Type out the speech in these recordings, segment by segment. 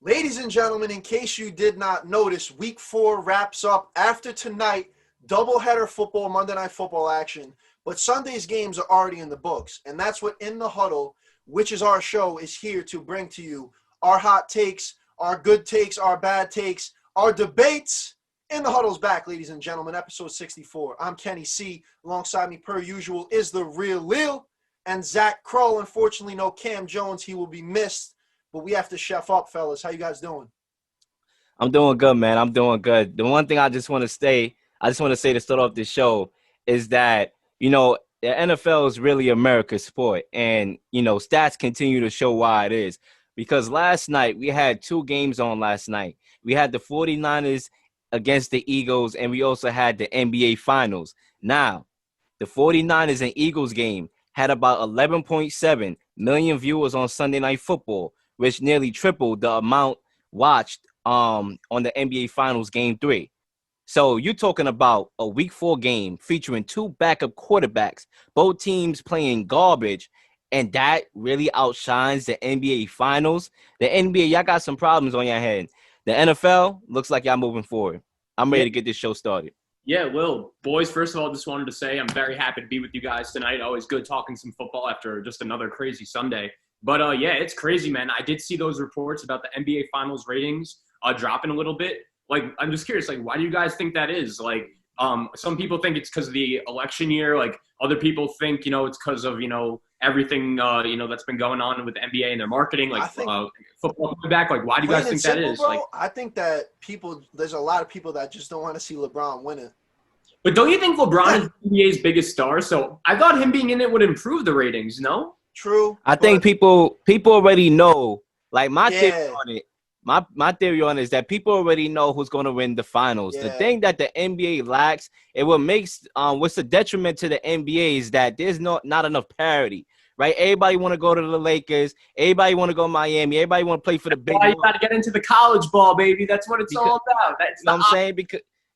Ladies and gentlemen, in case you did not notice, week 4 wraps up after tonight. Doubleheader football, Monday Night Football action. But Sunday's games are already in the books. And that's what In the Huddle, which is our show, is here to bring to you. Our hot takes, our good takes, our bad takes, our debates. In the Huddle's back, ladies and gentlemen, episode 64. I'm Kenny C. Alongside me, per usual, is the real Lil and Zach Kroll. Unfortunately, no Cam Jones. He will be missed. But we have to chef up, fellas. How you guys doing? I'm doing good, man. I'm doing good. The one thing I just want to say to start off this show is that, the NFL is really America's sport. And, stats continue to show why it is. Because last night, we had two games on last night. We had the 49ers against the Eagles, and we also had the NBA Finals. Now, the 49ers and Eagles game had about 11.7 million viewers on Sunday Night Football, which nearly tripled the amount watched on the NBA Finals Game 3. So you're talking about a Week 4 game featuring two backup quarterbacks, both teams playing garbage, and that really outshines the NBA Finals. The NBA, y'all got some problems on your hand. The NFL looks like y'all moving forward. I'm ready Yeah, to get this show started. yeah, Will. Boys, first of all, just wanted to say I'm very happy to be with you guys tonight. Always good talking some football after just another crazy Sunday. But yeah, it's crazy, man. I did see those reports about the NBA Finals ratings dropping a little bit. Like, I'm just curious, like, why do you guys think that is? Like, some people think it's because of the election year. Like, other people think, it's because of, everything, that's been going on with the NBA and their marketing, like I think, football coming back. Like, why do you plain guys and think that simple, is? bro, Like, I think that there's a lot of people that just don't want to see LeBron win it. but don't you think LeBron is the NBA's biggest star? So I thought him being in it would improve the ratings, no? True, I think but people already know. Like my theory yeah, on it, my theory on it is that people already know who's going to win the finals. The yeah. thing that the NBA lacks, it what makes what's the detriment to the NBA is that there's not enough parity. Right? Everybody want to go to the Lakers. Everybody want to go to Miami. Everybody want to play for the big Why you one got to get into the college ball, baby? That's what it's because all about. That's you know the what I'm saying?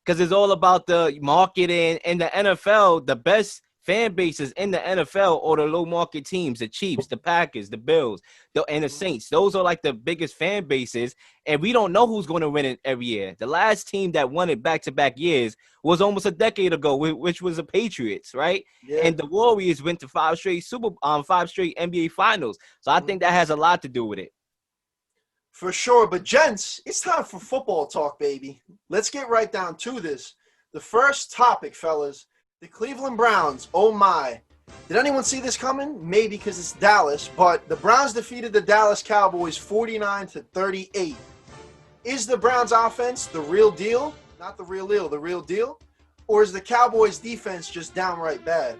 Because it's all about the marketing and the NFL. The best fan bases in the NFL are the low market teams, the Chiefs, the Packers, the Bills, and the Mhm. Saints. Those are like the biggest fan bases, and we don't know who's going to win it every year. The last team that won it back-to-back years was almost a decade ago, which was the Patriots, right? Yeah. And the Warriors went to five straight NBA Finals. So I Mhm. think that has a lot to do with it. For sure. But gents, it's time for football talk, baby. Let's get right down to this. The first topic, fellas, the Cleveland Browns. Oh my. Did anyone see this coming? Maybe because it's Dallas, but the Browns defeated the Dallas Cowboys 49-38. Is the Browns offense the real deal? Not the real deal, the real deal? Or is the Cowboys defense just downright bad?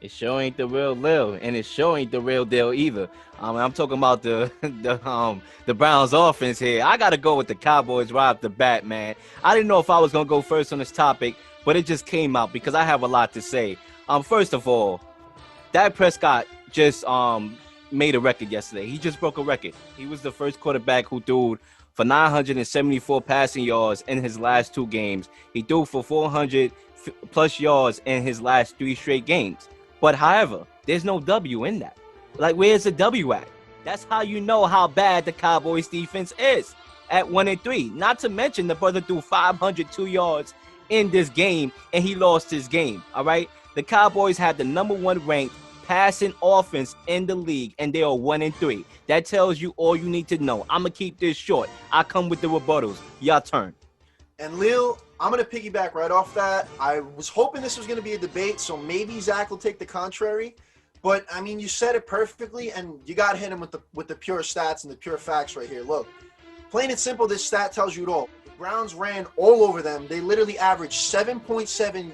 It sure ain't the real deal, and it sure ain't the real deal either. I'm talking about the the Browns offense here. I gotta go with the Cowboys right off the bat, man. I didn't know if I was gonna go first on this topic, but it just came out because I have a lot to say. First of all, Dak Prescott just made a record yesterday. He just broke a record. He was the first quarterback who threw for 974 passing yards in his last two games. He threw for 400 plus yards in his last three straight games. But however, there's no W in that. Like, where's the W at? That's how you know how bad the Cowboys defense is at 1-3. Not to mention the brother threw 502 yards in this game and he lost his game. All right. The Cowboys had the number one ranked passing offense in the league, and they are 1-3. That tells you all you need to know. I'm gonna keep this short. I come with the rebuttals. Y'all turn. And Lil, I'm going to piggyback right off that. I was hoping this was going to be a debate, so maybe Zach will take the contrary. But, I mean, you said it perfectly, and you got to hit him with the pure stats and the pure facts right here. Look, plain and simple, this stat tells you it all. The Browns ran all over them. They literally averaged 7.7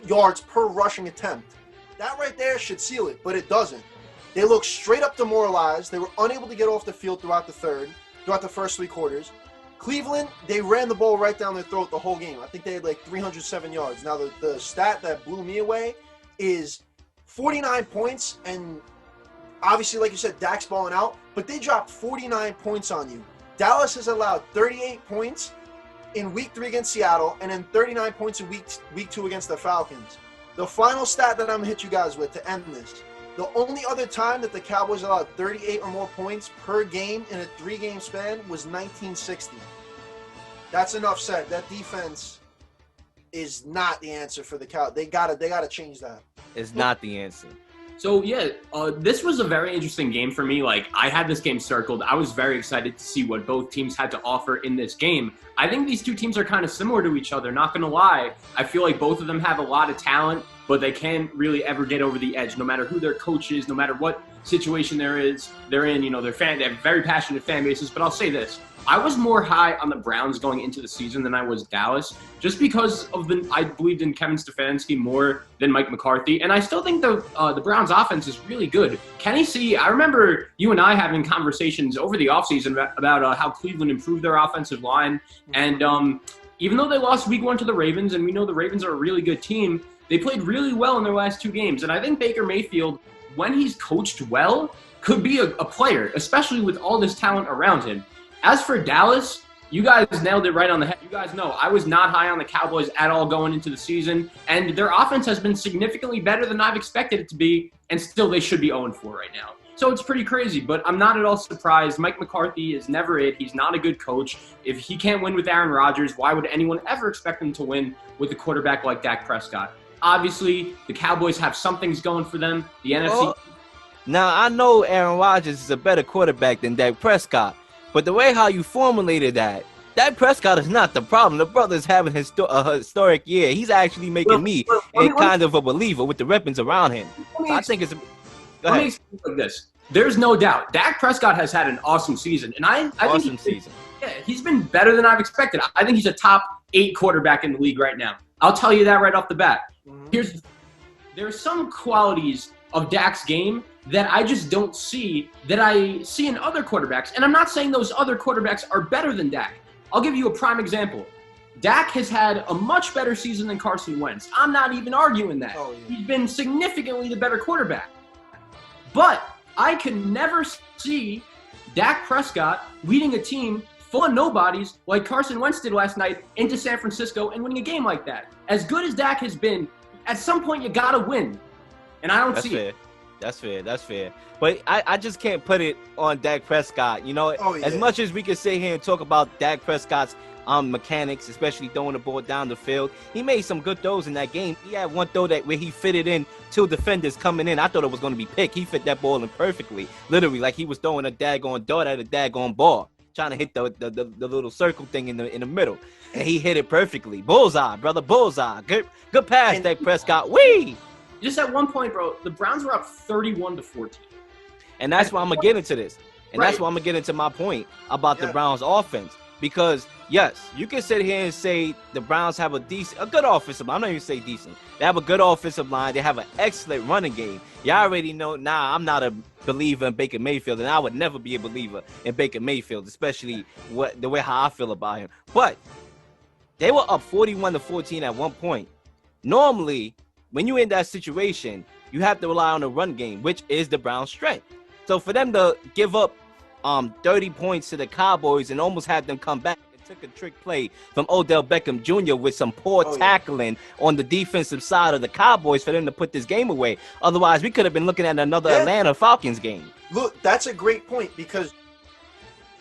yards per rushing attempt. That right there should seal it, but it doesn't. They look straight up demoralized. They were unable to get off the field throughout the first three quarters. Cleveland, they ran the ball right down their throat the whole game. I think they had like 307 yards. Now, the stat that blew me away is 49 points, and obviously, like you said, Dak's balling out, but they dropped 49 points on you. Dallas has allowed 38 points in week 3 against Seattle, and then 39 points in week 2 against the Falcons. The final stat that I'm going to hit you guys with to end this. The only other time that the Cowboys allowed 38 or more points per game in a 3-game span was 1960. That's enough said. That defense is not the answer for the Cowboys. They gotta change that. It's not the answer. So, yeah, this was a very interesting game for me. Like, I had this game circled. I was very excited to see what both teams had to offer in this game. I think these two teams are kind of similar to each other, not going to lie. I feel like both of them have a lot of talent, but they can't really ever get over the edge, no matter who their coach is, no matter what situation they're in. You know, they have very passionate fan bases. But I'll say this. I was more high on the Browns going into the season than I was Dallas, just because of I believed in Kevin Stefanski more than Mike McCarthy, and I still think the Browns offense is really good. Kenny C, I remember you and I having conversations over the offseason about how Cleveland improved their offensive line, and even though they lost week 1 to the Ravens, and we know the Ravens are a really good team, they played really well in their last 2 games, and I think Baker Mayfield, when he's coached well, could be a player, especially with all this talent around him. As for Dallas, you guys nailed it right on the head. You guys know I was not high on the Cowboys at all going into the season, and their offense has been significantly better than I've expected it to be, and still they should be 0-4 right now. So it's pretty crazy, but I'm not at all surprised. Mike McCarthy is never it. He's not a good coach. If he can't win with Aaron Rodgers, why would anyone ever expect him to win with a quarterback like Dak Prescott? Obviously, the Cowboys have some things going for them. The NFC. Now, I know Aaron Rodgers is a better quarterback than Dak Prescott. But the way how you formulated that, Dak Prescott is not the problem. The brother's having a historic year. He's actually making me kind of a believer with the weapons around him. I think it's. Let me explain like this. There's no doubt. Dak Prescott has had an awesome season, and I think he's been better than I've expected. I think he's a top 8 quarterback in the league right now. I'll tell you that right off the bat. There's some qualities of Dak's game that I just don't see that I see in other quarterbacks. And I'm not saying those other quarterbacks are better than Dak. I'll give you a prime example. Dak has had a much better season than Carson Wentz. I'm not even arguing that. He's been significantly the better quarterback. But I can never see Dak Prescott leading a team full of nobodies like Carson Wentz did last night into San Francisco and winning a game like that. As good as Dak has been, at some point you got to win. And I don't see it. That's fair. But I just can't put it on Dak Prescott. You know, as much as we can sit here and talk about Dak Prescott's mechanics, especially throwing the ball down the field, he made some good throws in that game. He had one throw where he fitted in 2 defenders coming in. I thought it was going to be picked. He fit that ball in perfectly, literally, like he was throwing a daggone dart at a daggone ball, trying to hit the little circle thing in the middle, and he hit it perfectly. Bullseye, brother, bullseye. Good pass, Dak Prescott. Whee! Just at one point, bro, the Browns were up 31-14. And that's why I'm going to get into this. And that's why I'm going to get into my point about the Browns offense. Because, yes, you can sit here and say the Browns have a good offensive line. I'm not even say decent. They have a good offensive line. They have an excellent running game. Y'all already know, I'm not a believer in Baker Mayfield, and I would never be a believer in Baker Mayfield, especially the way how I feel about him. But they were up 41-14 at one point. Normally, when you're in that situation, you have to rely on the run game, which is the Browns' strength. So for them to give up 30 points to the Cowboys and almost have them come back, it took a trick play from Odell Beckham Jr. with some poor tackling on the defensive side of the Cowboys for them to put this game away. Otherwise, we could have been looking at another Atlanta Falcons game. Look, that's a great point, because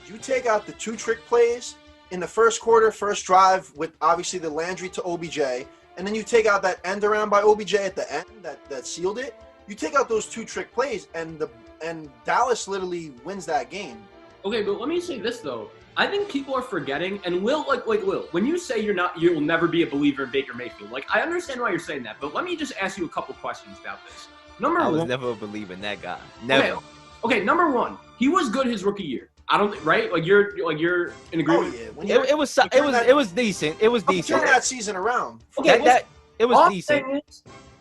you take out the 2 trick plays in the first quarter, first drive with obviously the Landry to OBJ, and then you take out that end around by OBJ at the end that sealed it. You take out those 2 trick plays, and Dallas literally wins that game. Okay, but let me say this though. I think people are forgetting, and Will, Will, when you say you'll never be a believer in Baker Mayfield, I understand why you're saying that, but let me just ask you a couple questions about this. I was never a believer in that guy. Never. Okay, number 1, he was good his rookie year. I don't think, right? You're in agreement. It was decent. It was decent. Turn that season around. Okay, it was decent.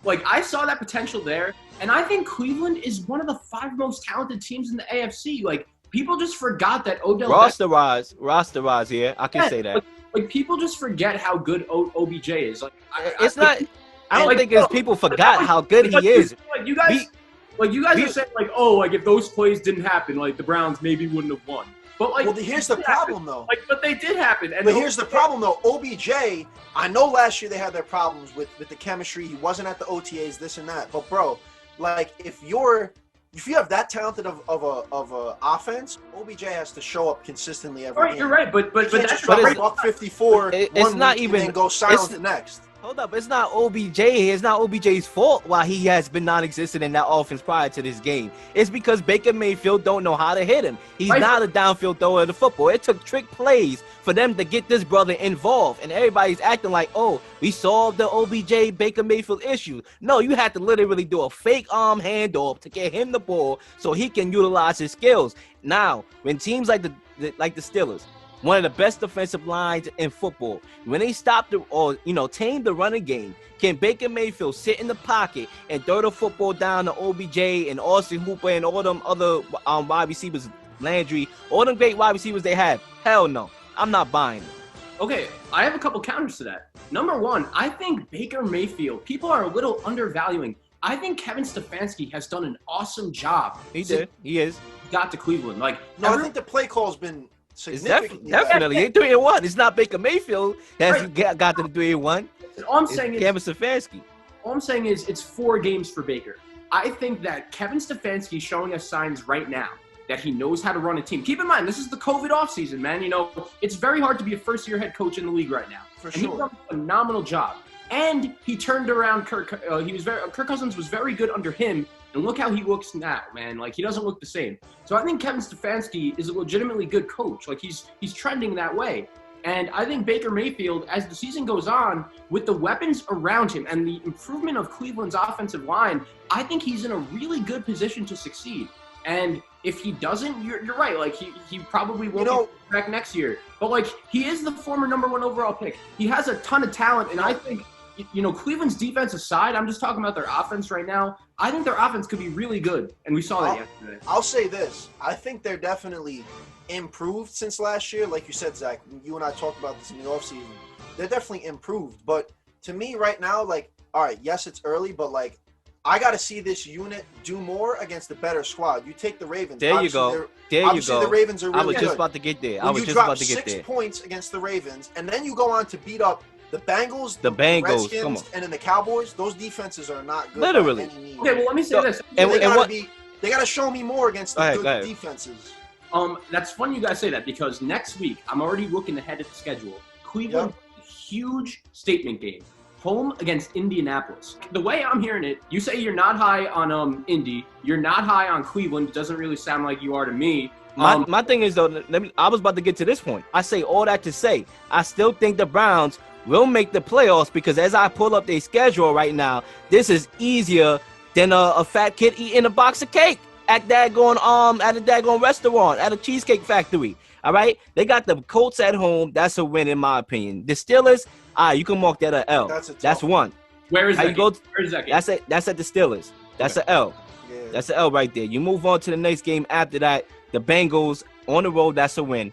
I saw that potential there, and I think Cleveland is one of the 5 most talented teams in the AFC. People just forgot that Odell. Roster-wise, yeah, I can say that. People just forget how good OBJ is. I don't think it's people forgot how good he is. You guys are saying if those plays didn't happen, the Browns maybe wouldn't have won. But here's the problem though. But they did happen. But here's the problem though. OBJ, I know last year they had their problems with the chemistry. He wasn't at the OTAs, this and that. But bro, like if you have that talented of a offense, OBJ has to show up consistently every game. You're right, but Can't that's just drop it's- buck 54 it's one not week even- and then go silent it's- the next. Hold up, it's not OBJ. It's not OBJ's fault why he has been non-existent in that offense prior to this game. It's because Baker Mayfield don't know how to hit him. He's Right. not a downfield thrower of the football. It took trick plays for them to get this brother involved, and everybody's acting like, oh, we solved the OBJ Baker Mayfield issue. No, you had to literally do a fake arm handoff to get him the ball so he can utilize his skills. Now, when teams like the Steelers, one of the best defensive lines in football, when they stop tame the running game, can Baker Mayfield sit in the pocket and throw the football down to OBJ and Austin Hooper and all them other wide receivers, Landry, all them great wide receivers they have? Hell no. I'm not buying it. Okay, I have a couple counters to that. Number one, I think Baker Mayfield, people are a little undervaluing. I think Kevin Stefanski has done an awesome job. He since did. He is. he got to Cleveland. Like, No, I think the play call's been It's significantly definitely. They 3-1. It's not Baker Mayfield that's Right. got to the 3-1. all I'm It's saying is, Kevin Stefanski. all I'm saying is it's 4 games for Baker. I think that Kevin Stefanski is showing us signs right now that he knows how to run a team. Keep in mind, this is the COVID offseason, man. You know, it's very hard to be a first-year head coach in the league right now. For And he's sure. done a phenomenal job. And he turned around Kirk Cousins was very good under him. And look how he looks now, man. Like, he doesn't look the same. So I think Kevin Stefanski is a legitimately good coach. Like, he's trending that way. And I think Baker Mayfield, as the season goes on, with the weapons around him and the improvement of Cleveland's offensive line, I think he's in a really good position to succeed. And if he doesn't, you're right. Like, he probably won't be back next year. But, like, he is the former #1 overall pick. He has a ton of talent. And I think, Cleveland's defense aside, I'm just talking about their offense right now. I think their offense could be really good. And we saw that yesterday. I'll say this. I think they're definitely improved since last year. Like you said, Zach, you and I talked about this in the offseason. They're definitely improved. But to me right now, like, all right, yes, it's early, but, like, I got to see this unit do more against the better squad. You take the Ravens. There you go. Obviously, the Ravens are really I was good. just about to get there. When you drop 6 points against the Ravens, and then you go on to beat up the Bengals, The Bengals, Redskins, come on. and then the Cowboys, those defenses are not good. Literally. By any means. Okay, well, let me say So- this. And They got to show me more against the Go ahead. good defenses. That's funny you guys say that because next week I'm already looking ahead at the schedule. Cleveland, huge statement game, home against Indianapolis. The way I'm hearing it, you say you're not high on Indy, you're not high on Cleveland. It doesn't really sound like you are to me. My thing is, though, I was about to get to this point. I say all that to say, I still think the Browns will make the playoffs because as I pull up their schedule right now, this is easier than a fat kid eating a box of cake at a daggone restaurant, at a cheesecake factory. All right, they got the Colts at home. That's a win in my opinion. The Steelers, you can mark that an L. That's one. Where is How that? you go? Where is that game? That's at the Steelers. That's an L. Yeah. That's an L right there. You move on to the next game after that. The Bengals on the road, that's a win.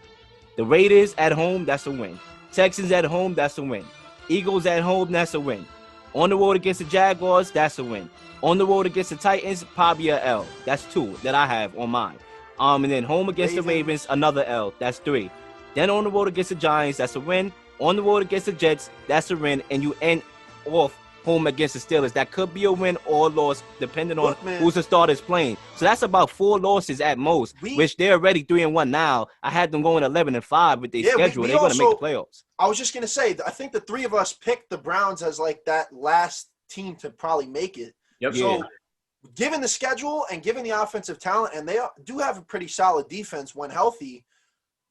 The Raiders at home, that's a win. Texans at home, that's a win. Eagles at home, that's a win. On the road against the Jaguars, that's a win. On the road against the Titans, probably a L. That's 2 that I have on mine. And then home against the Ravens, another L. That's 3. Then on the road against the Giants, that's a win. On the road against the Jets, that's a win. And you end off home against the Steelers. That could be a win or a loss, depending on who's the starters playing. So that's about 4 losses at most, which they're already 3-1 now. I had them going 11-5 with their schedule. They're going to make the playoffs. I was just going to say, I think the 3 of us picked the Browns as like that last team to probably make it. Yep. So given the schedule and given the offensive talent, and they do have a pretty solid defense when healthy,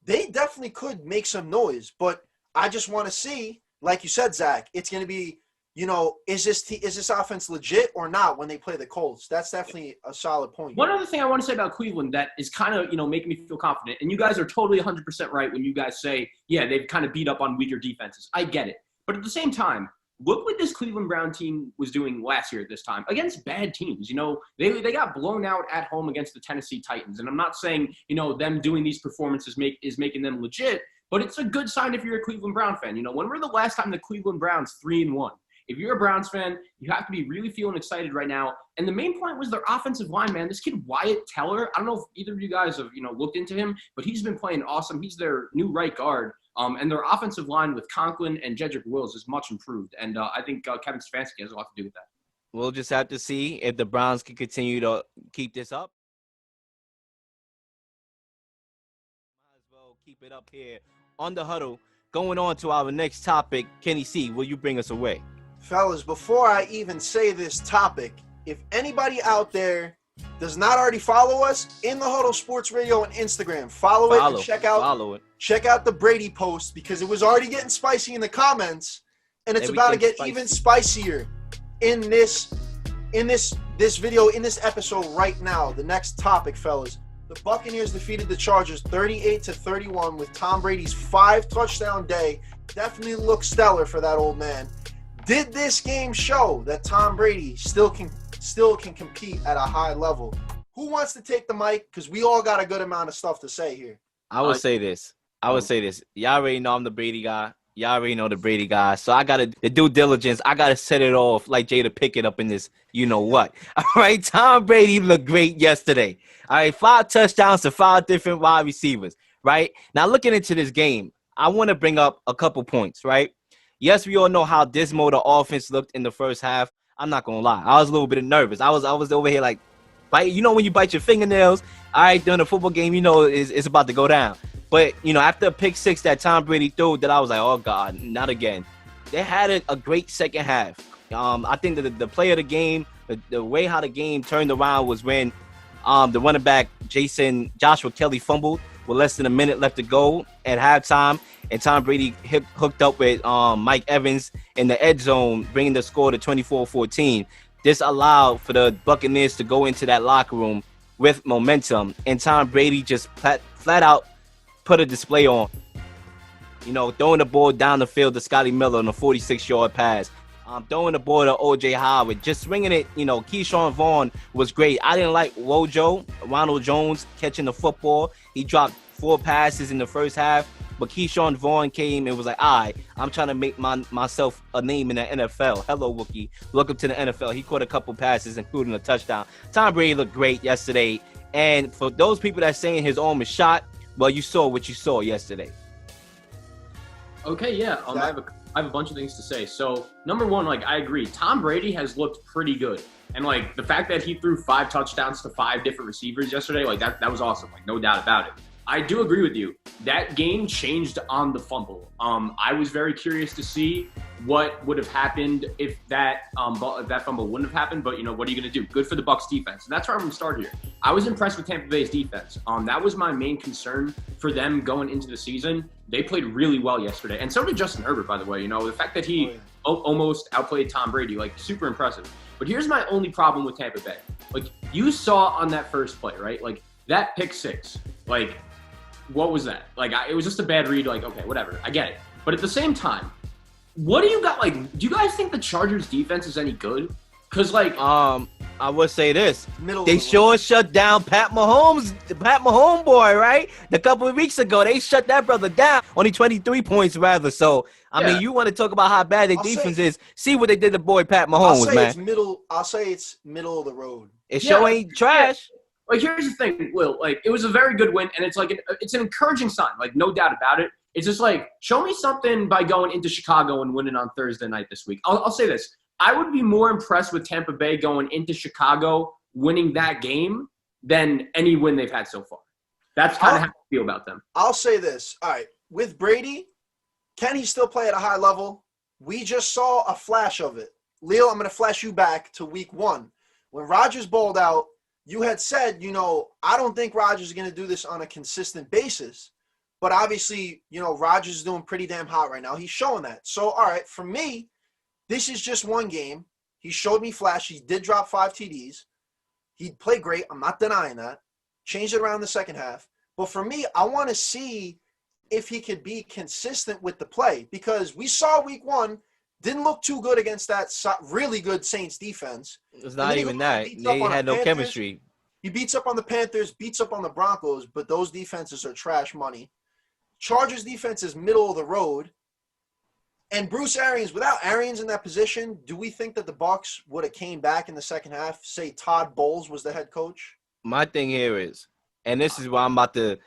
they definitely could make some noise. But I just want to see, like you said, Zach, it's going to be, is this offense legit or not when they play the Colts? That's definitely a solid point. One other thing I want to say about Cleveland that is kind of, making me feel confident, and you guys are totally 100% right when you guys say, yeah, they've kind of beat up on weaker defenses. I get it. But at the same time, look what this Cleveland Brown team was doing last year at this time against bad teams. They got blown out at home against the Tennessee Titans. And I'm not saying, them doing these performances is making them legit, but it's a good sign if you're a Cleveland Brown fan. When were the last time the Cleveland Browns 3-1? If you're a Browns fan, you have to be really feeling excited right now. And the main point was their offensive line, man. This kid, Wyatt Teller, I don't know if either of you guys have, looked into him, but he's been playing awesome. He's their new right guard. And their offensive line with Conklin and Jedrick Wills is much improved. And I think Kevin Stefanski has a lot to do with that. We'll just have to see if the Browns can continue to keep this up. Might as well keep it up here on the huddle. Going on to our next topic, Kenny C, will you bring us away? Fellas, before I even say this topic, if anybody out there does not already follow us in the Huddle Sports Radio on Instagram, follow it and check out the Brady post, because it was already getting spicy in the comments, and it's about to get even spicier in this video, in this episode right now. The next topic, fellas. The Buccaneers defeated the Chargers 38-31 with Tom Brady's 5-touchdown day. Definitely looks stellar for that old man. Did this game show that Tom Brady still can compete at a high level? Who wants to take the mic? Because we all got a good amount of stuff to say here. I would say this. Y'all already know I'm the Brady guy. Y'all already know the Brady guy. So I got to the due diligence. I got to set it off like Jada Pickett up in this, you know what. All right, Tom Brady looked great yesterday. All right, 5 touchdowns to 5 different wide receivers, right? Now, looking into this game, I want to bring up a couple points, right? Yes, we all know how dismal the offense looked in the first half. I'm not going to lie. I was a little bit nervous. I was over here like, you know when you bite your fingernails, all right, during a football game, you know it's about to go down. But, you know, after a pick 6 that Tom Brady threw, that I was like, oh, God, not again. They had a great second half. I think that the play of the game, the way how the game turned around was when the running back Joshua Kelly fumbled with less than a minute left to go at halftime, and Tom Brady hooked up with Mike Evans in the end zone, bringing the score to 24-14. This allowed for the Buccaneers to go into that locker room with momentum, and Tom Brady just flat out put a display on, you know, throwing the ball down the field to Scotty Miller on a 46-yard pass, throwing the ball to O.J. Howard, just swinging it. You know, Keyshawn Vaughn was great. I didn't like Ronald Jones catching the football. He dropped 4 passes in the first half, but Keyshawn Vaughn came and was like, all right, I'm trying to make myself a name in the NFL. Hello, Wookie. Welcome to the NFL. He caught a couple passes, including a touchdown. Tom Brady looked great yesterday. And for those people that saying his arm is shot, well, you saw what you saw yesterday. Okay, yeah. I have a bunch of things to say. So, number one, like, I agree. Tom Brady has looked pretty good. And, like, the fact that he threw 5 touchdowns to 5 different receivers yesterday, like, that was awesome. Like, no doubt about it. I do agree with you. That game changed on the fumble. I was very curious to see what would have happened if that fumble wouldn't have happened. But, you know, what are you going to do? Good for the Bucs defense. And that's where I'm going to start here. I was impressed with Tampa Bay's defense. That was my main concern for them going into the season. They played really well yesterday. And so did Justin Herbert, by the way. You know, the fact that he almost outplayed Tom Brady, like, super impressive. But here's my only problem with Tampa Bay. Like, you saw on that first play, right? Like, that pick 6, like, what was that? Like, it was just a bad read. Like, okay, whatever. I get it. But at the same time, what do you got? Like, do you guys think the Chargers defense is any good? Because, like, I would say this. They sure shut down Pat Mahomes boy, right? A couple of weeks ago, they shut that brother down. Only 23 points, rather. So, I mean, you want to talk about how bad their defense is. See what they did to boy Pat Mahomes, I'll say it's middle of the road. It sure ain't trash. Like, here's the thing, Will. Like, it was a very good win, and it's like it's an encouraging sign. Like, no doubt about it. It's just like, show me something by going into Chicago and winning on Thursday night this week. I'll say this. I would be more impressed with Tampa Bay going into Chicago, winning that game, than any win they've had so far. That's kind of how I feel about them. I'll say this. All right. With Brady, can he still play at a high level? We just saw a flash of it. Leo, I'm going to flash you back to week 1. When Rodgers balled out, you had said, you know, I don't think Rodgers is going to do this on a consistent basis. But obviously, you know, Rodgers is doing pretty damn hot right now. He's showing that. So, all right, for me, this is just one game. He showed me flash. He did drop 5 TDs. He played great. I'm not denying that. Changed it around the second half. But for me, I want to see if he could be consistent with the play. Because we saw week 1, didn't look too good against that really good Saints defense. It's not even that. They had no chemistry. He beats up on the Panthers, beats up on the Broncos, but those defenses are trash money. Chargers defense is middle of the road. And Bruce Arians, without Arians in that position, do we think that the Bucs would have came back in the second half? Say Todd Bowles was the head coach? My thing here is, and this is why I'm about to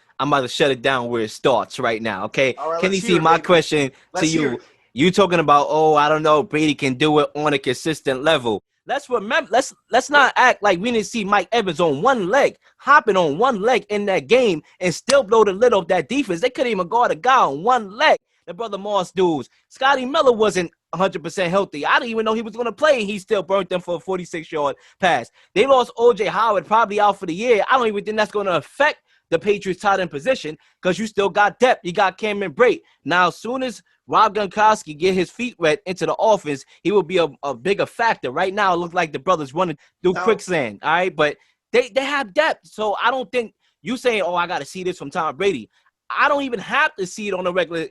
shut it down where it starts right now, okay? Right, can you see my question to you? You talking about, I don't know, Brady can do it on a consistent level. Let's remember. Let's not act like we didn't see Mike Evans on one leg, hopping on one leg in that game, and still blow the lid off that defense. They couldn't even guard a guy on one leg. The brother Moss dudes. Scotty Miller wasn't 100% healthy. I didn't even know he was going to play. He still burnt them for a 46-yard pass. They lost O.J. Howard, probably out for the year. I don't even think that's going to affect the Patriots tight end position because you still got depth. You got Cameron Brate. Now, as soon as Rob Gronkowski get his feet wet into the offense, he will be a bigger factor. Right now, it looks like the brothers running through quicksand, all right? But they have depth. So I don't think you saying, I got to see this from Tom Brady. I don't even have to see it on a regular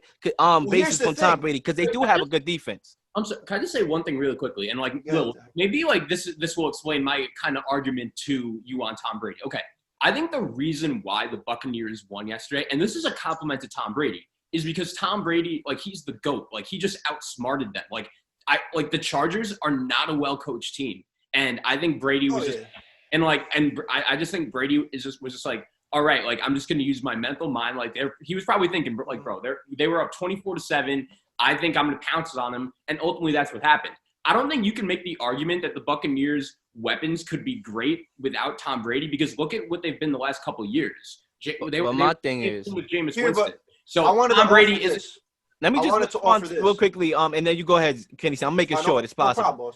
basis from Tom Brady because they do have a good defense. I'm sorry, can I just say one thing really quickly? And maybe this will explain my kind of argument to you on Tom Brady. Okay. I think the reason why the Buccaneers won yesterday, and this is a compliment to Tom Brady, is because Tom Brady, he's the GOAT. He just outsmarted them. The Chargers are not a well-coached team. And I think Brady was I just think Brady was just like, all right, I'm just going to use my mental mind. He was probably thinking, bro, they were up 24-7. I think I'm going to pounce on them. And ultimately that's what happened. I don't think you can make the argument that the Buccaneers' weapons could be great without Tom Brady because look at what they've been the last couple of years. My thing is with Jameis Winston. So Tom Brady is. Let me just respond real quickly. And then you go ahead, Kenny. I'm making short as possible. No problem,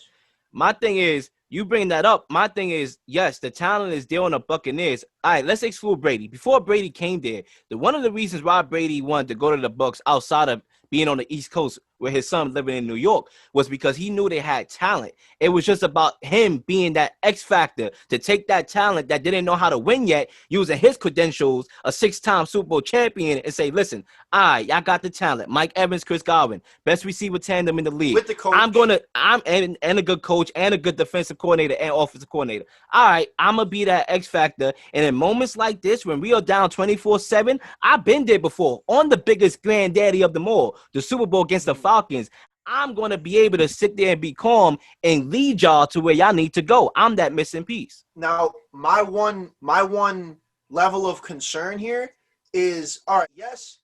my thing is, you bring that up. My thing is, yes, the talent is there on the Buccaneers. All right, let's exclude Brady. Before Brady came there, one of the reasons why Brady wanted to go to the Bucs outside of being on the East Coast where his son living in New York was because he knew they had talent. It was just about him being that X factor to take that talent that didn't know how to win yet, using his credentials, a 6-time Super Bowl champion, and say, listen, y'all got the talent. Mike Evans, Chris Godwin, best receiver tandem in the league. With the coach. And a good coach and a good defensive coordinator and offensive coordinator. All right, I'm going to be that X factor. And in moments like this, when we are down 24-7, I've been there before on the biggest granddaddy of them all, the Super Bowl against the Falcons. I'm going to be able to sit there and be calm and lead y'all to where y'all need to go. I'm that missing piece. Now, my one level of concern here is, all right, yes,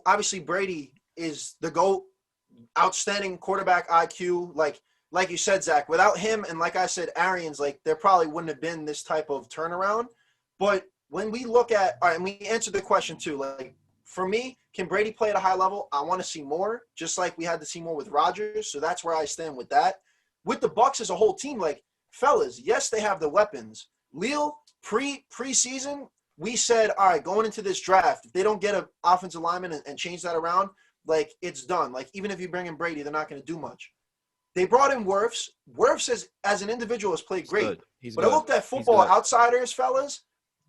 obviously Brady is the GOAT, outstanding quarterback IQ. Like you said, Zach, without him and like I said, Arians, there probably wouldn't have been this type of turnaround. But when we look at, all right, and we answered the question too, for me, can Brady play at a high level? I want to see more, just like we had to see more with Rodgers. So that's where I stand with that. With the Bucs as a whole team, fellas, yes, they have the weapons. Lille, preseason, we said, all right, going into this draft, if they don't get an offensive lineman and change that around, it's done. Even if you bring in Brady, they're not going to do much. They brought in Wirfs. Wirfs, as an individual, has played great. But I looked at Football Outsiders, fellas.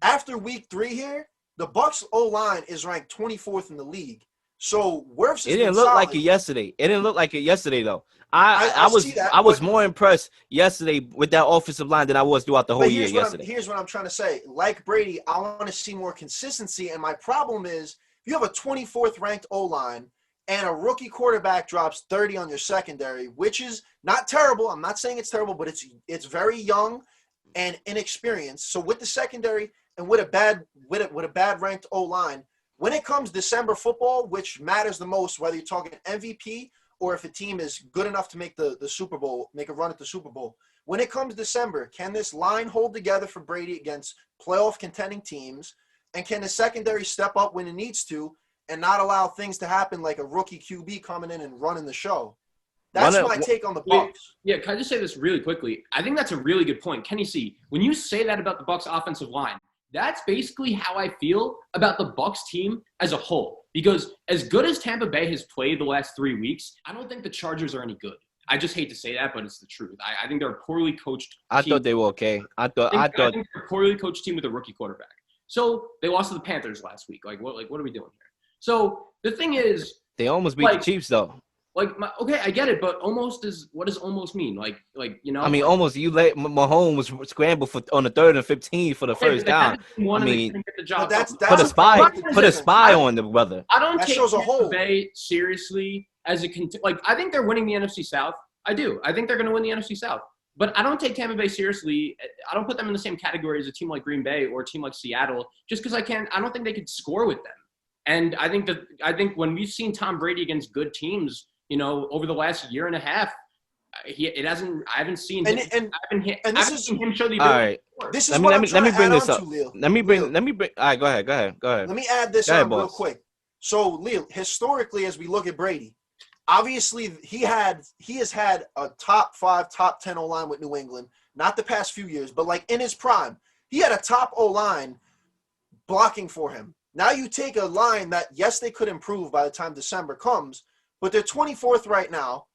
After week 3 here, the Bucs O-line is ranked 24th in the league. So Wirfs It didn't look like it yesterday. It didn't look like it yesterday, though. I was more impressed yesterday with that offensive line than I was throughout the whole year yesterday. Here's what I'm trying to say. Like Brady, I want to see more consistency. And my problem is you have a 24th ranked O-line and a rookie quarterback drops 30 on your secondary, which is not terrible. I'm not saying it's terrible, but it's very young and inexperienced. So with the secondary and with a bad ranked O-line, when it comes December football, which matters the most, whether you're talking MVP or if a team is good enough to make the Super Bowl, make a run at the Super Bowl, when it comes December, can this line hold together for Brady against playoff contending teams? And can the secondary step up when it needs to and not allow things to happen like a rookie QB coming in and running the show? That's my take on the Bucs. Yeah, can I just say this really quickly? I think that's a really good point. Kenny C, when you say that about the Bucs offensive line, that's basically how I feel about the Bucs team as a whole. Because as good as Tampa Bay has played the last 3 weeks, I don't think the Chargers are any good. I just hate to say that, but it's the truth. I think they're a poorly coached team. I thought they were okay. I think they're a poorly coached team with a rookie quarterback. So they lost to the Panthers last week. What are we doing here? So the thing is, they almost beat the Chiefs though. Okay, I get it, but almost is what does almost mean? I mean, almost you let Mahomes scramble on the 3rd and 15 for the first down. I mean, put a spy on the brother. I don't take Tampa Bay seriously as a I think they're winning the NFC South. I do. I think they're going to win the NFC South. But I don't take Tampa Bay seriously. I don't put them in the same category as a team like Green Bay or a team like Seattle, just because I don't think they could score with them. And I think when we've seen Tom Brady against good teams, over the last year and a half, I haven't seen And- him. and- I and haven't seen him show the All ability. right. before. This is Let what me I'm trying to bring add this on up. to, Leo. Let me bring. Leo. All right, go ahead. Let me add this Go ahead, on real boss. quick. So, Leo, historically, as we look at Brady, obviously he has had a top 5, top 10 O-line with New England. Not the past few years, but like in his prime, he had a top O-line blocking for him. Now you take a line that, yes, they could improve by the time December comes, but they're 24th right now.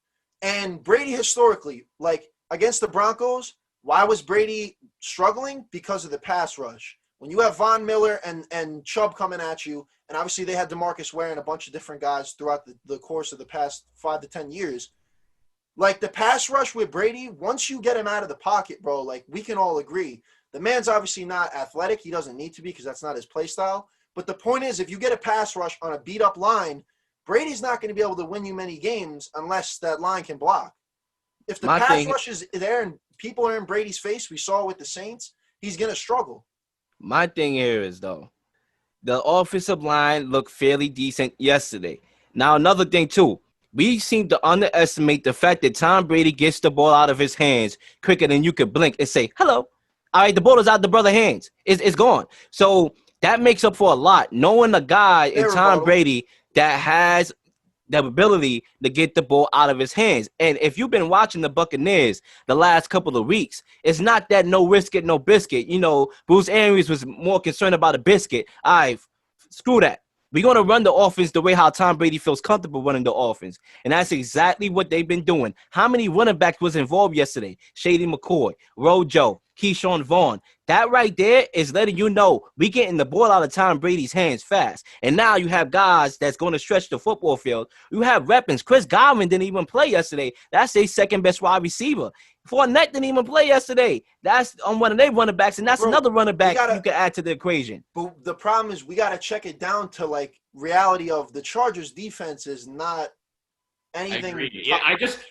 And Brady historically, like against the Broncos, why was Brady struggling? Because of the pass rush. When you have Von Miller and Chubb coming at you, and obviously they had DeMarcus Ware and a bunch of different guys throughout the course of the past 5 to 10 years, like the pass rush with Brady, once you get him out of the pocket, bro, like we can all agree, the man's obviously not athletic. He doesn't need to be because that's not his play style. But the point is, if you get a pass rush on a beat-up line, Brady's not going to be able to win you many games unless that line can block. If the pass rush is there and people are in Brady's face, we saw it with the Saints, he's going to struggle. My thing here is, though, the offensive line looked fairly decent yesterday. Now, another thing, too. We seem to underestimate the fact that Tom Brady gets the ball out of his hands quicker than you could blink and say, hello. All right, the ball is out of the brother's hands. It's gone. So that makes up for a lot. Knowing a guy in Tom Brady that has the ability to get the ball out of his hands. And if you've been watching the Buccaneers the last couple of weeks, it's not that no risk it, no biscuit. You know, Bruce Arians was more concerned about a biscuit. All right, screw that. We're going to run the offense the way how Tom Brady feels comfortable running the offense. And that's exactly what they've been doing. How many running backs was involved yesterday? Shady McCoy, Rojo, Keyshawn Vaughn. That right there is letting you know we getting the ball out of Tom Brady's hands fast. And now you have guys that's going to stretch the football field. You have weapons. Chris Godwin didn't even play yesterday. That's their second best wide receiver. Fournette didn't even play yesterday. That's on one of their running backs, and that's another running back you can add to the equation. But the problem is we got to check it down to like reality of the Chargers defense is not anything.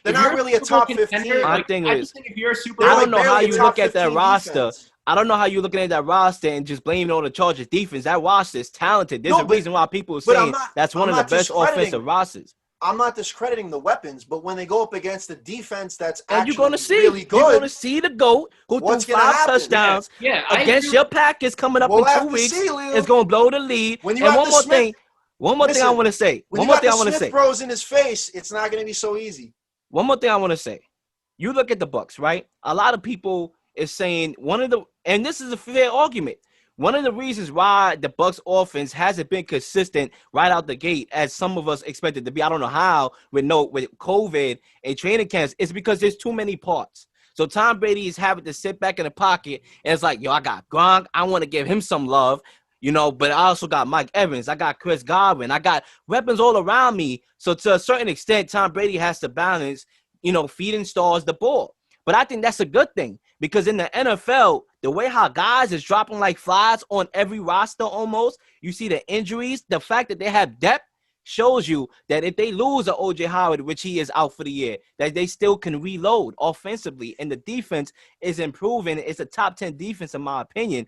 They're not really a top 15. My thing is, if you're a super, I don't know how you look at that roster. Defense. I don't know how you're looking at that roster and just blaming on the Chargers defense. That roster is talented. There's a reason why people are saying that's one of the best offensive rosters. I'm not discrediting the weapons, but when they go up against the defense that's actually really good, you're going to see the GOAT who threw 5 touchdowns against your Packers coming up in 2 weeks. It's going to blow the lead. When you and have one more thing I want to say. When you got the Smith Bros in his face, it's not going to be so easy. One more thing I want to say. You look at the Bucs, right? A lot of people is saying and this is a fair argument. One of the reasons why the Bucs offense hasn't been consistent right out the gate as some of us expected to be, I don't know how, with COVID and training camps, is because there's too many parts. So Tom Brady is having to sit back in the pocket and it's like, yo, I got Gronk. I want to give him some love, but I also got Mike Evans. I got Chris Godwin. I got weapons all around me. So to a certain extent, Tom Brady has to balance, feeding stars the ball. But I think that's a good thing because in the NFL, the way how guys is dropping like flies on every roster almost, you see the injuries, the fact that they have depth shows you that if they lose a O.J. Howard, which he is out for the year, that they still can reload offensively. And the defense is improving. It's a top 10 defense in my opinion.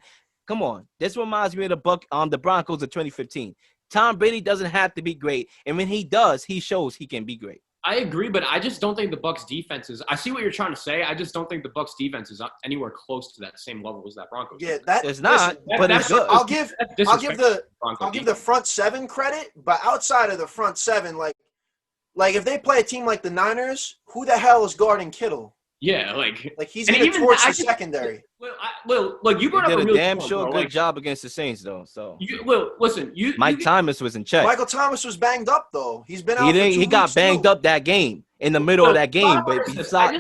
Come on. This reminds me of the Broncos of 2015. Tom Brady doesn't have to be great. And when he does, he shows he can be great. I agree, but I just don't think the Bucs defense is. I see what you're trying to say. I just don't think the Bucs defense is anywhere close to that same level as that Broncos. Yeah, it's not. But it's good. I'll give the front seven credit, but outside of the front seven, like if they play a team like the Niners, who the hell is guarding Kittle? Yeah, he's going to torch the secondary. Look, you brought up a really damn good job against the Saints, though. So, listen, Mike Thomas was in check. Michael Thomas was banged up, though. He's been out. He got banged up that game in the middle of that game, but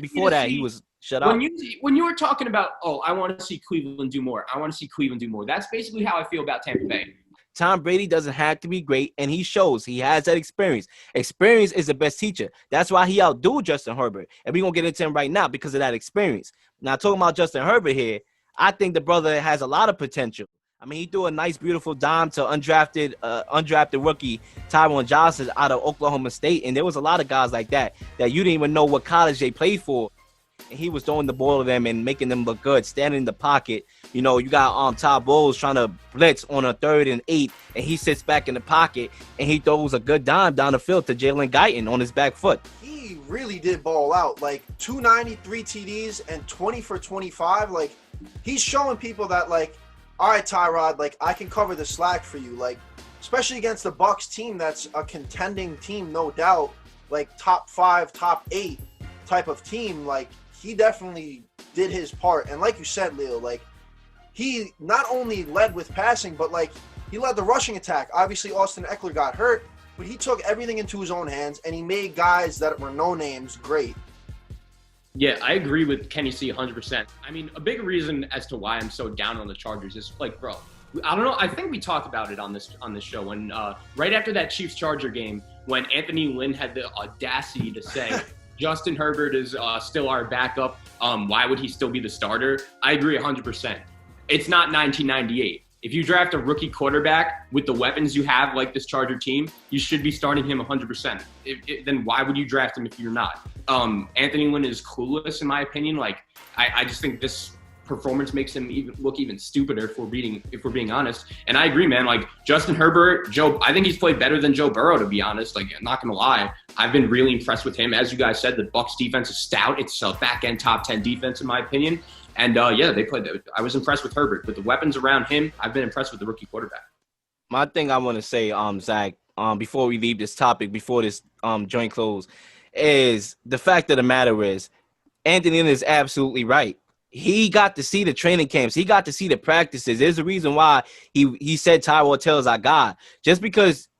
before that, he was shut out. When you were talking about, I want to see Cleveland do more. I want to see Cleveland do more. That's basically how I feel about Tampa Bay. Tom Brady doesn't have to be great, and he shows he has that experience. Experience is the best teacher. That's why he outdo Justin Herbert, and we're going to get into him right now because of that experience. Now, talking about Justin Herbert here, I think the brother has a lot of potential. I mean, he threw a nice, beautiful dime to undrafted rookie Tyron Johnson out of Oklahoma State, and there was a lot of guys like that you didn't even know what college they played for. And he was throwing the ball to them and making them look good, standing in the pocket. You got Todd Bowles trying to blitz on a 3rd and 8, and he sits back in the pocket, and he throws a good dime down the field to Jalen Guyton on his back foot. he really did ball out. Like 293 TDs and 20 for 25. Like he's showing people that like, all right, Tyrod, like I can cover the slack for you. Like especially against the Bucks team that's a contending team, no doubt. Like top 5, top 8 type of team. Like he definitely did his part. And like you said, Leo, like he not only led with passing, but like he led the rushing attack. Obviously, Austin Eckler got hurt, but he took everything into his own hands, and he made guys that were no names great. Yeah, I agree with Kenny C 100%. I mean, a big reason as to why I'm so down on the Chargers is like, bro, I don't know. I think we talked about it on this show when right after that Chiefs-Charger game when Anthony Lynn had the audacity to say Justin Herbert is still our backup. Why would he still be the starter? I agree 100%. It's not 1998. If you draft a rookie quarterback with the weapons you have, like this Charger team, you should be starting him 100%. Then why would you draft him if you're not? Anthony Lynn is clueless, in my opinion. Like, I just think this performance makes him look even stupider if we're being honest. And I agree, man. Like Justin Herbert, I think he's played better than Joe Burrow, to be honest. Like, I'm not gonna lie, I've been really impressed with him. As you guys said, the Bucs defense is stout. It's a back end top 10 defense, in my opinion. And yeah, they played. I was impressed with Herbert. With the weapons around him, I've been impressed with the rookie quarterback. My thing I want to say, Zach, before we leave this topic, before this joint close, is the fact of the matter is, Anthony is absolutely right. He got to see the training camps. He got to see the practices. There's a reason why he said Tyrod Taylor's our guy. Just because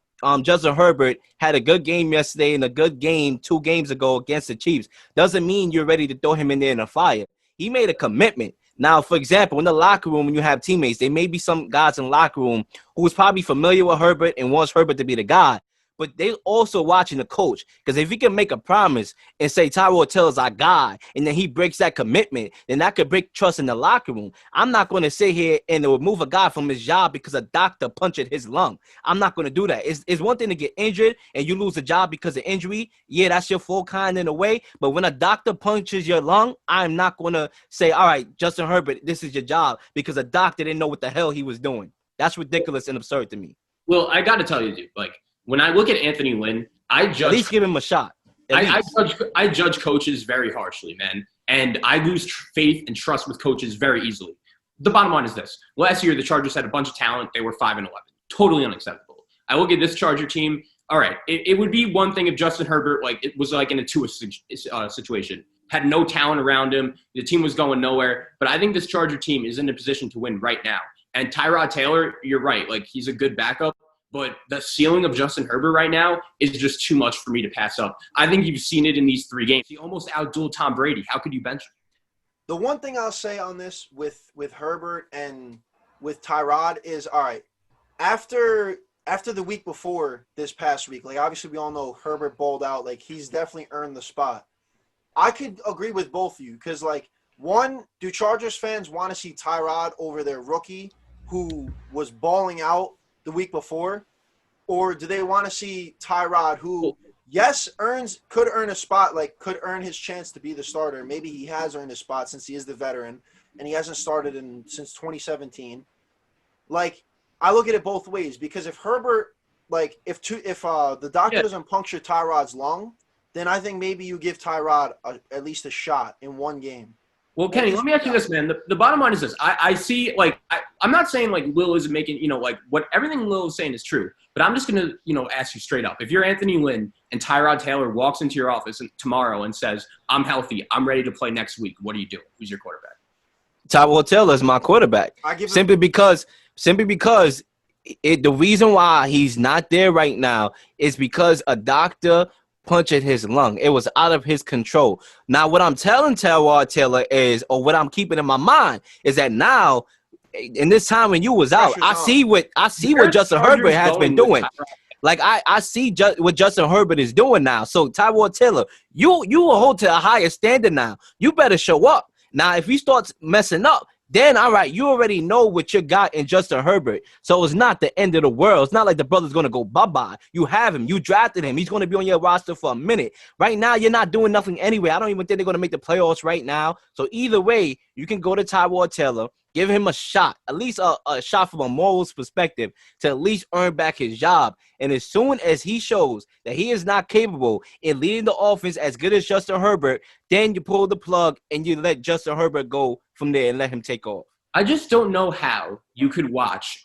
Justin Herbert had a good game yesterday and a good game 2 games ago against the Chiefs doesn't mean you're ready to throw him in there in a fire. He made a commitment. Now, for example, in the locker room, when you have teammates, there may be some guys in the locker room who is probably familiar with Herbert and wants Herbert to be the guy. But they also watching the coach, because if he can make a promise and say Tyrod Taylor's our guy, and then he breaks that commitment, then that could break trust in the locker room. I'm not going to sit here and remove a guy from his job because a doctor punched his lung. I'm not going to do that. It's one thing to get injured and you lose a job because of injury. Yeah, that's your full kind in a way. But when a doctor punches your lung, I'm not going to say, all right, Justin Herbert, this is your job, because a doctor didn't know what the hell he was doing. That's ridiculous and absurd to me. Well, I got to tell you, dude, like, when I look at Anthony Lynn, I judge. At least give him a shot. I judge coaches very harshly, man. And I lose faith and trust with coaches very easily. The bottom line is this. Last year, the Chargers had a bunch of talent. They were 5-11. Totally unacceptable. I look at this Charger team. All right, it would be one thing if Justin Herbert, like, it was like in a Tua situation. Had no talent around him. The team was going nowhere. But I think this Charger team is in a position to win right now. And Tyrod Taylor, you're right. Like, he's a good backup. But the ceiling of Justin Herbert right now is just too much for me to pass up. I think you've seen it in these 3 games. He almost outdueled Tom Brady. How could you bench him? The one thing I'll say on this with Herbert and with Tyrod is, all right, after the week before this past week, like obviously we all know Herbert balled out. Like he's definitely earned the spot. I could agree with both of you because, like, one, do Chargers fans want to see Tyrod over their rookie who was balling out the week before, or do they want to see Tyrod, who, yes, could earn a spot, like could earn his chance to be the starter? Maybe he has earned a spot since he is the veteran, and he hasn't started since 2017. Like, I look at it both ways, because if Herbert, like, if the doctor doesn't puncture Tyrod's lung, then I think maybe you give Tyrod at least a shot in one game. Well, Kenny, let me ask you this, man. The bottom line is this. I see, like, I'm not saying, like, Lil is making, like, what everything Lil is saying is true. But I'm just going to, ask you straight up. If you're Anthony Lynn and Tyrod Taylor walks into your office tomorrow and says, I'm healthy, I'm ready to play next week, what do you do? Who's your quarterback? Tyrod Taylor is my quarterback. Simply because the reason why he's not there right now is because a doctor punctured his lung. It was out of his control. Now, what I'm telling Tyrod Taylor is, or what I'm keeping in my mind, is that now, in this time when you was out, I see what Justin Herbert has been doing. Like, I see what Justin Herbert is doing now. So, Tyrod Taylor, you will hold to a higher standard now. You better show up. Now, if he starts messing up, then, all right, you already know what you got in Justin Herbert. So it's not the end of the world. It's not like the brother's going to go bye-bye. You have him. You drafted him. He's going to be on your roster for a minute. Right now, you're not doing nothing anyway. I don't even think they're going to make the playoffs right now. So either way, you can go to Tyrod Taylor. Give him a shot, at least a shot from a morals perspective to at least earn back his job. And as soon as he shows that he is not capable in leading the offense as good as Justin Herbert, then you pull the plug and you let Justin Herbert go from there and let him take off. I just don't know how you could watch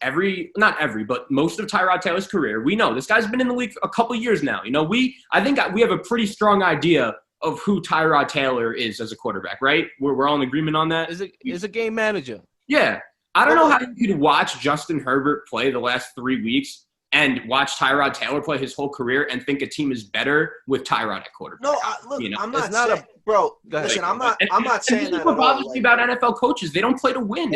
not every, but most of Tyrod Taylor's career. We know this guy's been in the league a couple years now. You know, I think we have a pretty strong idea of who Tyrod Taylor is as a quarterback, right? We're all in agreement on that. Is a game manager. Yeah. I don't know how you could watch Justin Herbert play the last 3 weeks and watch Tyrod Taylor play his whole career and think a team is better with Tyrod at quarterback. No, look, you know? I'm not saying, bro. Listen, I'm not saying that. What bothers me about NFL coaches? They don't play to win.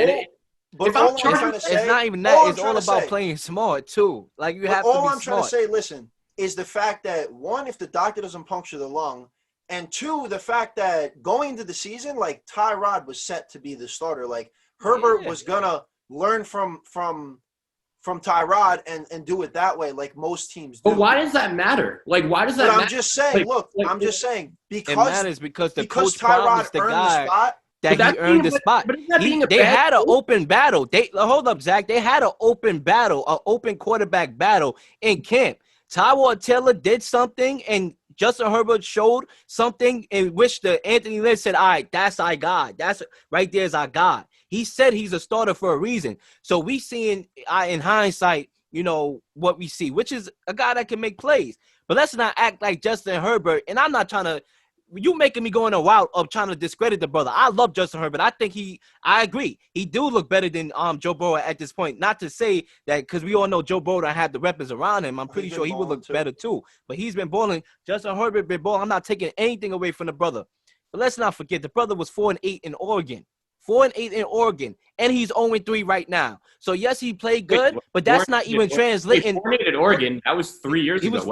But all I'm trying to say, it's not even that. It's all about playing smart too. Like you have to be smart. All I'm trying to say, listen, is the fact that one, if the doctor doesn't puncture the lung, and two, the fact that going into the season, like Tyrod was set to be the starter. Like Herbert was gonna learn from Tyrod and do it that way, like most teams do. But why does that matter? Like, why does that matter? I'm just saying, I'm just saying, because it matters because Tyrod earned the spot. That he earned the spot. They had an open battle. Hold up, Zach. They had an open battle, an open quarterback battle in camp. Tyrod Taylor did something, and Justin Herbert showed something in which the Anthony Lynn said, all right, that's our guy. That's right there's our guy. He said he's a starter for a reason. So we seeing in hindsight, you know, what we see, which is a guy that can make plays. But let's not act like Justin Herbert. And I'm not trying to – you making me go in a route of trying to discredit the brother. I love Justin Herbert. I think I agree. He do look better than Joe Burrow at this point. Not to say that because we all know Joe Burrow don't have the weapons around him. I'm pretty sure he would look better too. But he's been balling. Justin Herbert been balling. I'm not taking anything away from the brother. But let's not forget, the brother was 4-8 in Oregon. 4-8 in Oregon, and he's 0-3 right now. So yes, he played good, but that's not even translating. 4-8 in Oregon. That was 3 years ago.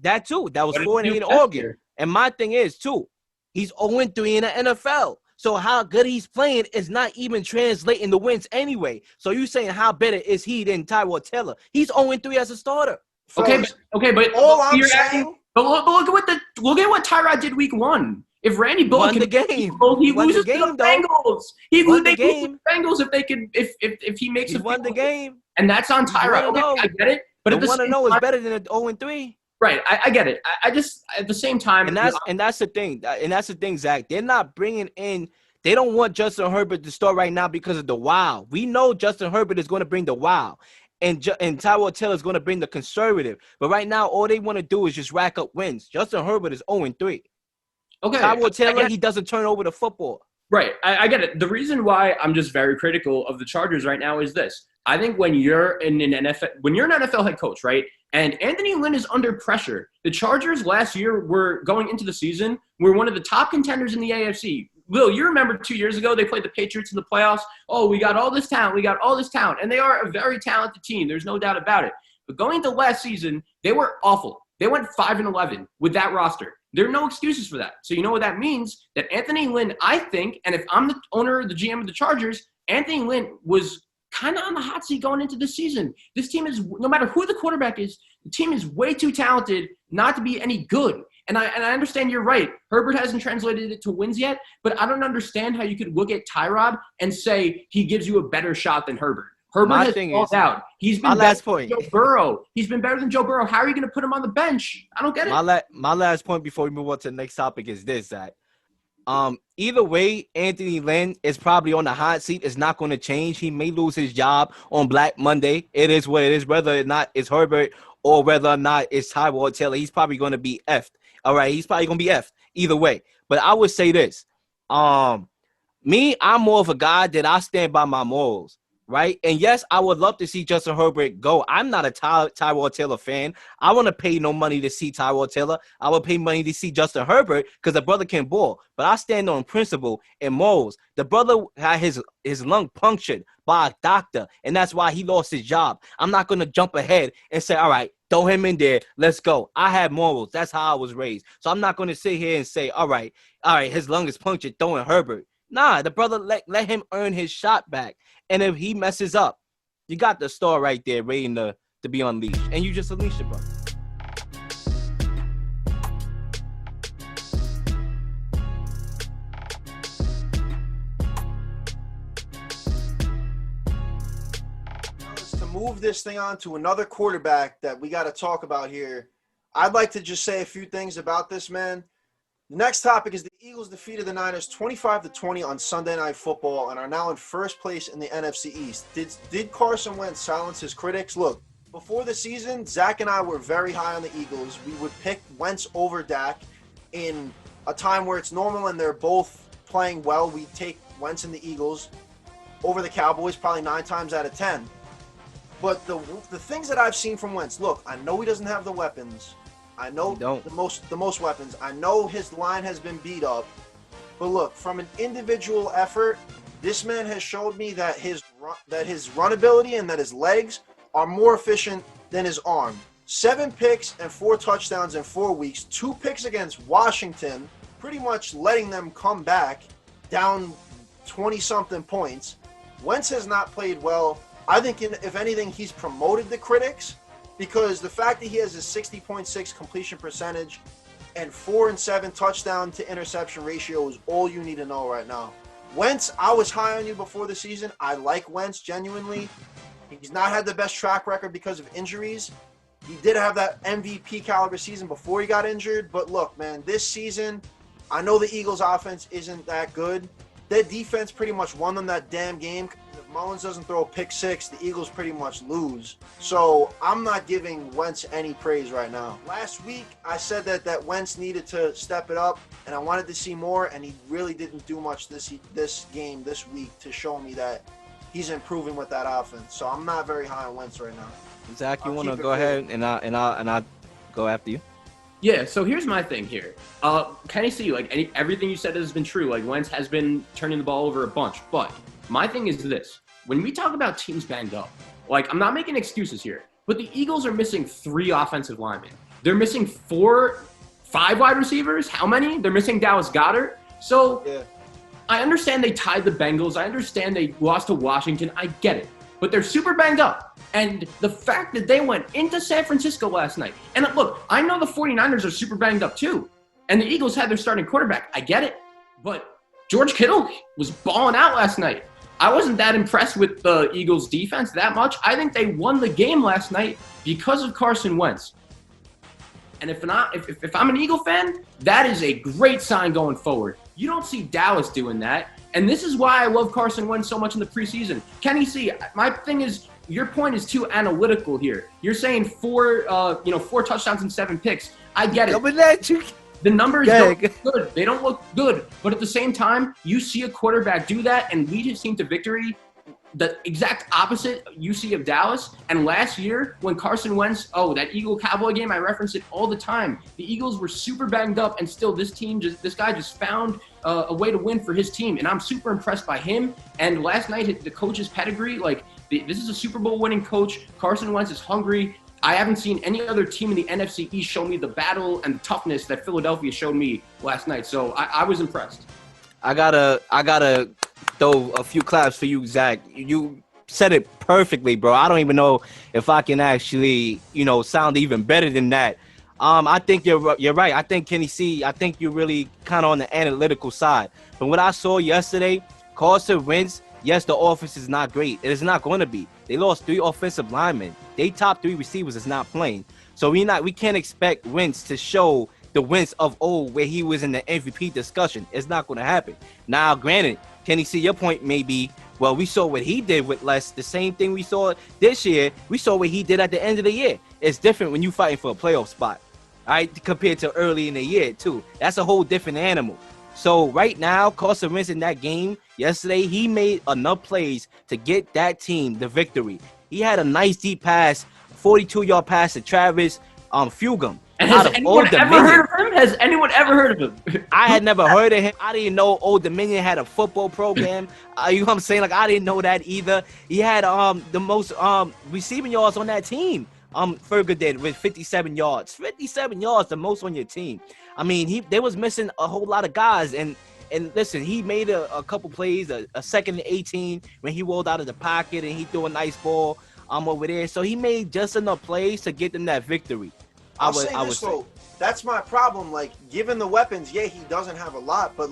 That too. That was 4-8 in Oregon. And my thing is too, he's 0-3 in the NFL. So how good he's playing is not even translating the wins anyway. So you saying how better is he than Tyrod Taylor? He's 0-3 as a starter. Okay, but all I'm saying. But look at what Tyrod did week 1. If Randy Bullock won the game, he loses to the Bengals. He won the game. Bengals if he makes he won the game, and that's on Tyrod. Okay, I get it, but the 1-0 is better than a 0-3. Right, I get it. I just at the same time, and that's the thing. And that's the thing, Zach. They're not bringing in. They don't want Justin Herbert to start right now because of the wow. We know Justin Herbert is going to bring the wow. And Tyrod Taylor is going to bring the conservative. But right now, all they want to do is just rack up wins. Justin Herbert is 0-3. Okay. Tyrod Taylor, he doesn't turn over the football. Right. I get it. The reason why I'm just very critical of the Chargers right now is this. I think when you're an NFL head coach, right, and Anthony Lynn is under pressure, the Chargers last year were going into the season, were one of the top contenders in the AFC. Will, you remember 2 years ago they played the Patriots in the playoffs? Oh, we got all this talent. And they are a very talented team. There's no doubt about it. But going into last season, they were awful. They went 5-11 with that roster. There are no excuses for that. So you know what that means? That Anthony Lynn, I think, and if I'm the owner or the GM of the Chargers, Anthony Lynn was kind of on the hot seat going into this season. This team is, no matter who the quarterback is, the team is way too talented not to be any good. And I understand you're right. Herbert hasn't translated it to wins yet, but I don't understand how you could look at Tyrod and say he gives you a better shot than Herbert. Herbert has fallen out. He's been better than Joe Burrow. He's been better than Joe Burrow. How are you going to put him on the bench? I don't get it. My last point before we move on to the next topic is this, Zach. Either way, Anthony Lynn is probably on the hot seat. It's not going to change. He may lose his job on Black Monday. It is what it is, whether or not it's Herbert or whether or not it's Tyrod Taylor. He's probably going to be effed. All right, he's probably going to be effed either way. But I would say this. I'm more of a guy that I stand by my morals. Right? And yes, I would love to see Justin Herbert go. I'm not a Tyrod Taylor fan. I want to pay no money to see Tyrod Taylor. I would pay money to see Justin Herbert because the brother can ball. But I stand on principle and morals. The brother had his lung punctured by a doctor, and that's why he lost his job. I'm not going to jump ahead and say, all right, throw him in there. Let's go. I have morals. That's how I was raised. So I'm not going to sit here and say, all right, his lung is punctured, throwing Herbert. Nah, the brother let him earn his shot back. And if he messes up, you got the star right there waiting to be unleashed. And you just unleashed it, bro. move this thing on to another quarterback that we got to talk about here, I'd like to just say a few things about this man. The next topic is the Eagles defeated the Niners 25-20 on Sunday Night Football and are now in first place in the NFC East. Did Carson Wentz silence his critics? Look, before the season, Zach and I were very high on the Eagles. We would pick Wentz over Dak in a time where it's normal and they're both playing well. We take Wentz and the Eagles over the Cowboys probably 9 times out of 10. But the things that I've seen from Wentz, look, I know he doesn't have the weapons. I know the most weapons. I know his line has been beat up. But look, from an individual effort, this man has showed me that his run ability and that his legs are more efficient than his arm. 7 picks and 4 touchdowns in 4 weeks. 2 picks against Washington, pretty much letting them come back down 20-something points. Wentz has not played well. I think, if anything, he's promoted the critics because the fact that he has a 60.6 completion percentage and 4 and 7 touchdown to interception ratio is all you need to know right now. Wentz, I was high on you before the season. I like Wentz genuinely. He's not had the best track record because of injuries. He did have that MVP caliber season before he got injured. But look, man, this season, I know the Eagles offense isn't that good. Their defense pretty much won them that damn game. If Mullins doesn't throw a pick 6, the Eagles pretty much lose. So I'm not giving Wentz any praise right now. Last week, I said that Wentz needed to step it up, and I wanted to see more, and he really didn't do much this game, this week, to show me that he's improving with that offense. So I'm not very high on Wentz right now. Zach, you want to go ahead and I'll go after you? Yeah, so here's my thing here. Can I see, like, everything you said has been true. Like, Wentz has been turning the ball over a bunch. But my thing is this. When we talk about teams banged up, like, I'm not making excuses here, but the Eagles are missing 3 offensive linemen. They're missing 5 wide receivers. How many? They're missing Dallas Goedert. So yeah. I understand they tied the Bengals. I understand they lost to Washington. I get it. But they're super banged up. And the fact that they went into San Francisco last night. And look, I know the 49ers are super banged up too. And the Eagles had their starting quarterback. I get it. But George Kittle was balling out last night. I wasn't that impressed with the Eagles defense that much. I think they won the game last night because of Carson Wentz. And if I'm an Eagle fan, that is a great sign going forward. You don't see Dallas doing that. And this is why I love Carson Wentz so much in the preseason. Kenny C, my thing is, your point is too analytical here. You're saying 4 touchdowns and 7 picks. I get it. The numbers don't look good. They don't look good. But at the same time, you see a quarterback do that and lead his team to victory. The exact opposite you see of Dallas. And last year, when Carson Wentz, that Eagle-Cowboy game, I reference it all the time. The Eagles were super banged up, and still this guy just found a way to win for his team. And I'm super impressed by him. And last night, the coach's pedigree, this is a Super Bowl winning coach. Carson Wentz is hungry. I haven't seen any other team in the NFC East show me the battle and the toughness that Philadelphia showed me last night. So I was impressed. I gotta throw a few claps for you, Zach. You said it perfectly, bro. I don't even know if I can actually, sound even better than that. I think you're right. I think Kenny C, I think you're really kind of on the analytical side. From what I saw yesterday, Carson Wentz, yes, the offense is not great. It is not going to be. They lost 3 offensive linemen. They top 3 receivers is not playing. So we can't expect Wentz to show the Wentz of old where he was in the MVP discussion. It's not going to happen. Now, granted, Kenny C, your point may be, well, we saw what he did with less. The same thing we saw this year. We saw what he did at the end of the year. It's different when you fighting for a playoff spot, all right, compared to early in the year, too. That's a whole different animal. So right now, Carson Wentz in that game yesterday, he made enough plays to get that team the victory. He had a nice deep pass, 42-yard pass to Travis Fugum. And has anyone ever heard of him? Has anyone ever heard of him? I had never heard of him. I didn't know Old Dominion had a football program. You know what I'm saying? I didn't know that either. He had the most receiving yards on that team. Ferger did with 57 yards. 57 yards, the most on your team. I mean, they was missing a whole lot of guys. And listen, he made a couple plays, a 2nd and 18 when he rolled out of the pocket and he threw a nice ball over there. So he made just enough plays to get them that victory. I would say. That's my problem. Like, given the weapons, yeah, he doesn't have a lot, but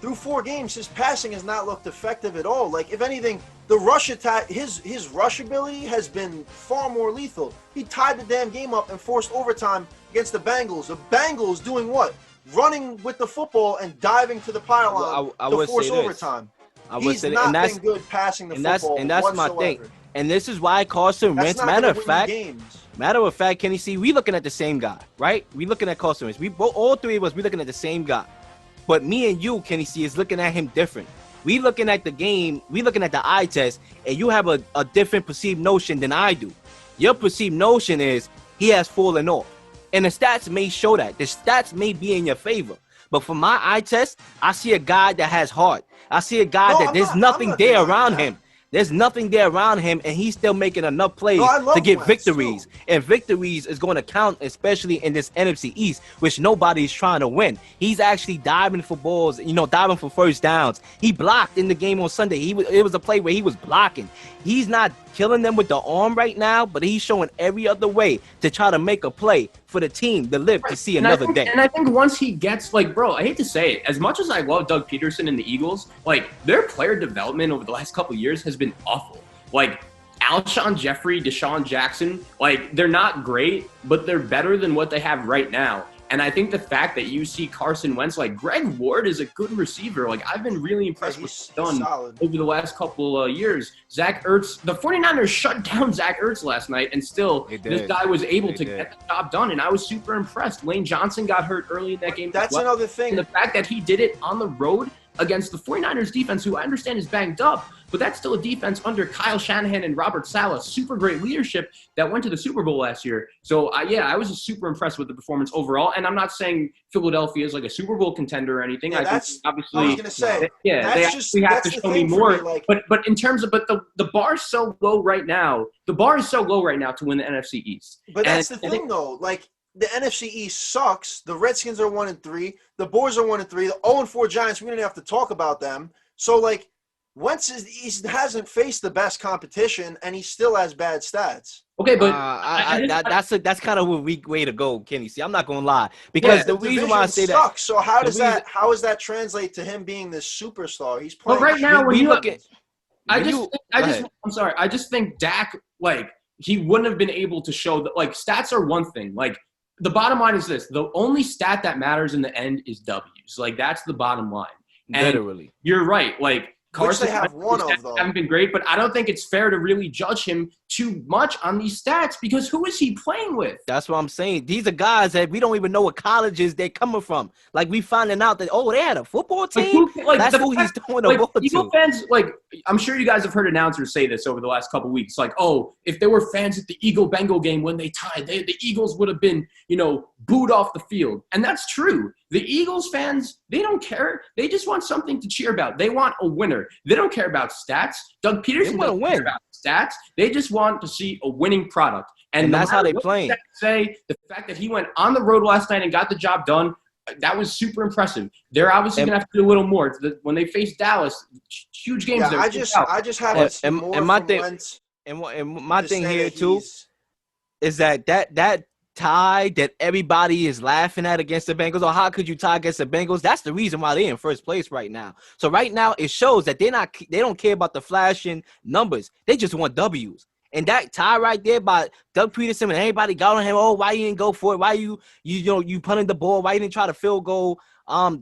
through 4 games, his passing has not looked effective at all. Like, if anything, the rush attack, his rush ability has been far more lethal. He tied the damn game up and forced overtime against the Bengals. The Bengals doing what? Running with the football and diving to the pylon to force overtime. He's not been good passing the football and that's whatsoever. my thing. And this is why Carson Wentz, matter of fact, Kenny, see, we looking at the same guy, right? We looking at Carson Wentz. All three of us, we looking at the same guy. But me and you, Kenny C, is looking at him different. We looking at the game, we looking at the eye test, and you have a different perceived notion than I do. Your perceived notion is he has fallen off. And the stats may show that. The stats may be in your favor. But for my eye test, I see a guy that has heart. I see a guy there's nothing there around him. There's nothing there around him, and he's still making enough plays to get victories. And victories is going to count, especially in this NFC East, which nobody's trying to win. He's actually diving for balls, diving for first downs. He blocked in the game on Sunday. It was a play where he was blocking. He's not killing them with the arm right now, but he's showing every other way to try to make a play for the team to live to see another day. And I think once he gets, bro, I hate to say it, as much as I love Doug Peterson and the Eagles, their player development over the last couple of years has been awful. Alshon Jeffrey, Deshaun Jackson, they're not great, but they're better than what they have right now. And I think the fact that you see Carson Wentz, Greg Ward is a good receiver. I've been really impressed with what he's done over the last couple of years. Zach Ertz, the 49ers shut down Zach Ertz last night, and still this guy was able to get the job done, and I was super impressed. Lane Johnson got hurt early in that game. That's another thing. And the fact that he did it on the road against the 49ers defense, who I understand is banged up, but that's still a defense under Kyle Shanahan and Robert Saleh, super great leadership that went to the Super Bowl last year. So, I was just super impressed with the performance overall. And I'm not saying Philadelphia is a Super Bowl contender or anything. Yeah, I think obviously, I was going to say, they have to show me more. But in terms of, the bar is so low right now. The bar is so low right now to win the NFC East. But that's the thing, though. The NFC East sucks. The Redskins are 1-3. The Boys are 1-3. The 0-4 Giants, we don't even have to talk about them. So, Wentz he hasn't faced the best competition, and he still has bad stats. Okay, but that's kind of a weak way to go, Kenny. See, I'm not gonna lie, because the reason why I say that. So how does that translate to him being this superstar? He's playing. But right now, when you look at, I'm sorry. I just think Dak, he wouldn't have been able to show that. Stats are one thing. The bottom line is this: the only stat that matters in the end is W's. That's the bottom line. And literally, you're right. Carson Which they have one of, though. Haven't been great, but I don't think it's fair to really judge him too much on these stats because who is he playing with? That's what I'm saying. These are guys that we don't even know what colleges they're coming from. We finding out that, they had a football team? That's who he's throwing the ball to. Eagle fans, I'm sure you guys have heard announcers say this over the last couple of weeks. If there were fans at the Eagle-Bengal game when they tied, the Eagles would have been, booed off the field. And that's true. The Eagles fans, they don't care. They just want something to cheer about. They want a winner. They don't care about stats. Doug Peterson doesn't care about stats. They just want to see a winning product. And that's how they play. Say the fact that he went on the road last night and got the job done, that was super impressive. They're obviously going to have to do a little more. When they face Dallas, huge games. Yeah, I just have my thing here too is that tie that everybody is laughing at against the Bengals, or how could you tie against the Bengals? That's the reason why they're in first place right now. So right now it shows that they don't care about the flashing numbers. They just want W's. And that tie right there by Doug Peterson and everybody got on him. Oh, why you didn't go for it? Why you punting the ball? Why you didn't try to field goal?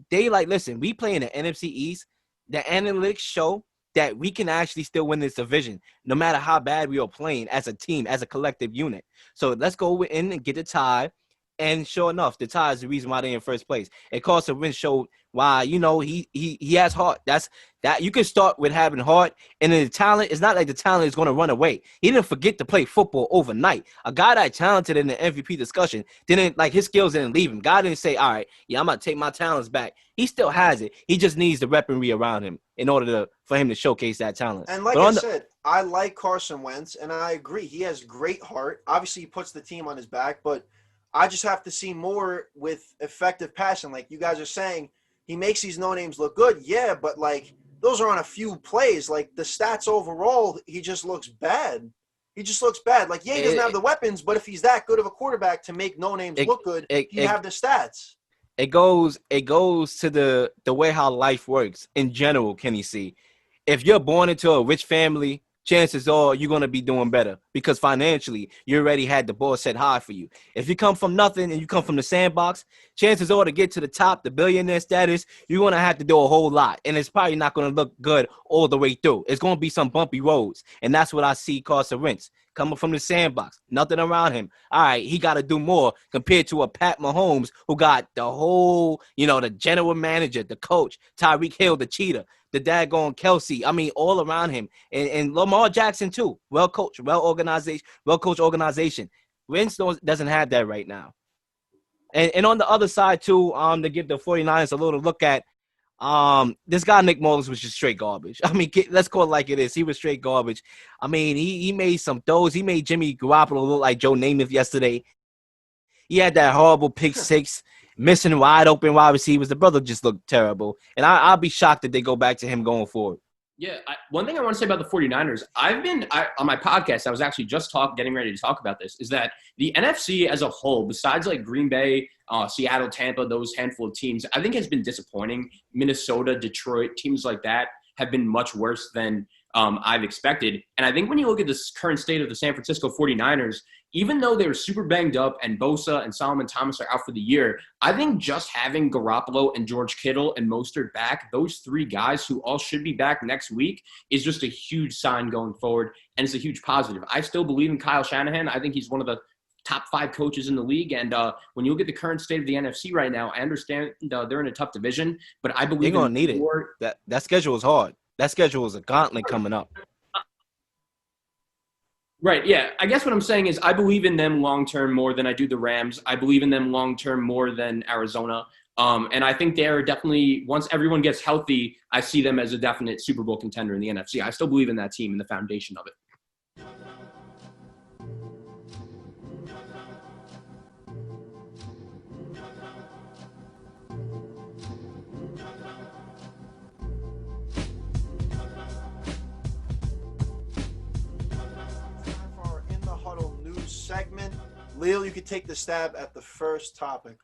They listen, we play in the NFC East. The analytics show that we can actually still win this division, no matter how bad we are playing as a team, as a collective unit. So let's go in and get the tie. And sure enough, the tie is the reason why they're in first place. And Carson Wentz showed why, he has heart. That's that you can start with having heart, and then the talent. It's not like the talent is going to run away. He didn't forget to play football overnight. A guy that talented in the MVP discussion didn't his skills didn't leave him. God didn't say, all right, I'm gonna take my talents back. He still has it. He just needs the weaponry around him in order for him to showcase that talent. And I said, I like Carson Wentz, and I agree. He has great heart. Obviously, he puts the team on his back, but I just have to see more with effective passing. Like you guys are saying, he makes these no-names look good. Yeah, but those are on a few plays. The stats overall, he just looks bad. He just looks bad. He doesn't have the weapons, but if he's that good of a quarterback to make no-names look good, you have the stats. it goes to the way how life works in general, Kenny C. If you're born into a rich family, chances are you're going to be doing better because financially you already had the bar set high for you. If you come from nothing and you come from the sandbox, chances are to get to the top, the billionaire status, you're going to have to do a whole lot. And it's probably not going to look good all the way through. It's going to be some bumpy roads. And that's what I see Carson Wentz coming from the sandbox, nothing around him. All right, he got to do more compared to a Pat Mahomes who got the whole, the general manager, the coach, Tyreek Hill, the cheater, the daggone Kelsey. I mean, all around him. And Lamar Jackson, too. Well coached, well coached organization. Wentz doesn't have that right now. And on the other side, too, to give the 49ers a little look at, this guy Nick Mullins was just straight garbage. I mean, let's call it like it is. He was straight garbage. I mean, he made some throws. He made Jimmy Garoppolo look like Joe Namath yesterday. He had that horrible pick six, missing wide open wide receivers. The brother just looked terrible. And I'll be shocked if they go back to him going forward. Yeah, one thing I want to say about the 49ers, on my podcast, I was actually just getting ready to talk about this, is that the NFC as a whole, besides like Green Bay, Seattle, Tampa, those handful of teams, I think has been disappointing. Minnesota, Detroit, teams like that have been much worse than I've expected. And I think when you look at this current state of the San Francisco 49ers, even though they were super banged up and Bosa and Solomon Thomas are out for the year, I think just having Garoppolo and George Kittle and Mostert back, those three guys who all should be back next week, is just a huge sign going forward, and it's a huge positive. I still believe in Kyle Shanahan. I think he's one of the top 5 coaches in the league, and when you look at the current state of the NFC right now, I understand they're in a tough division, but I believe they're going to need it. That schedule is hard. That schedule is a gauntlet coming up. Right, yeah. I guess what I'm saying is I believe in them long-term more than I do the Rams. I believe in them long-term more than Arizona. And I think they're definitely, once everyone gets healthy, I see them as a definite Super Bowl contender in the NFC. I still believe in that team and the foundation of it. Segment. Leo, you could take the stab at the first topic.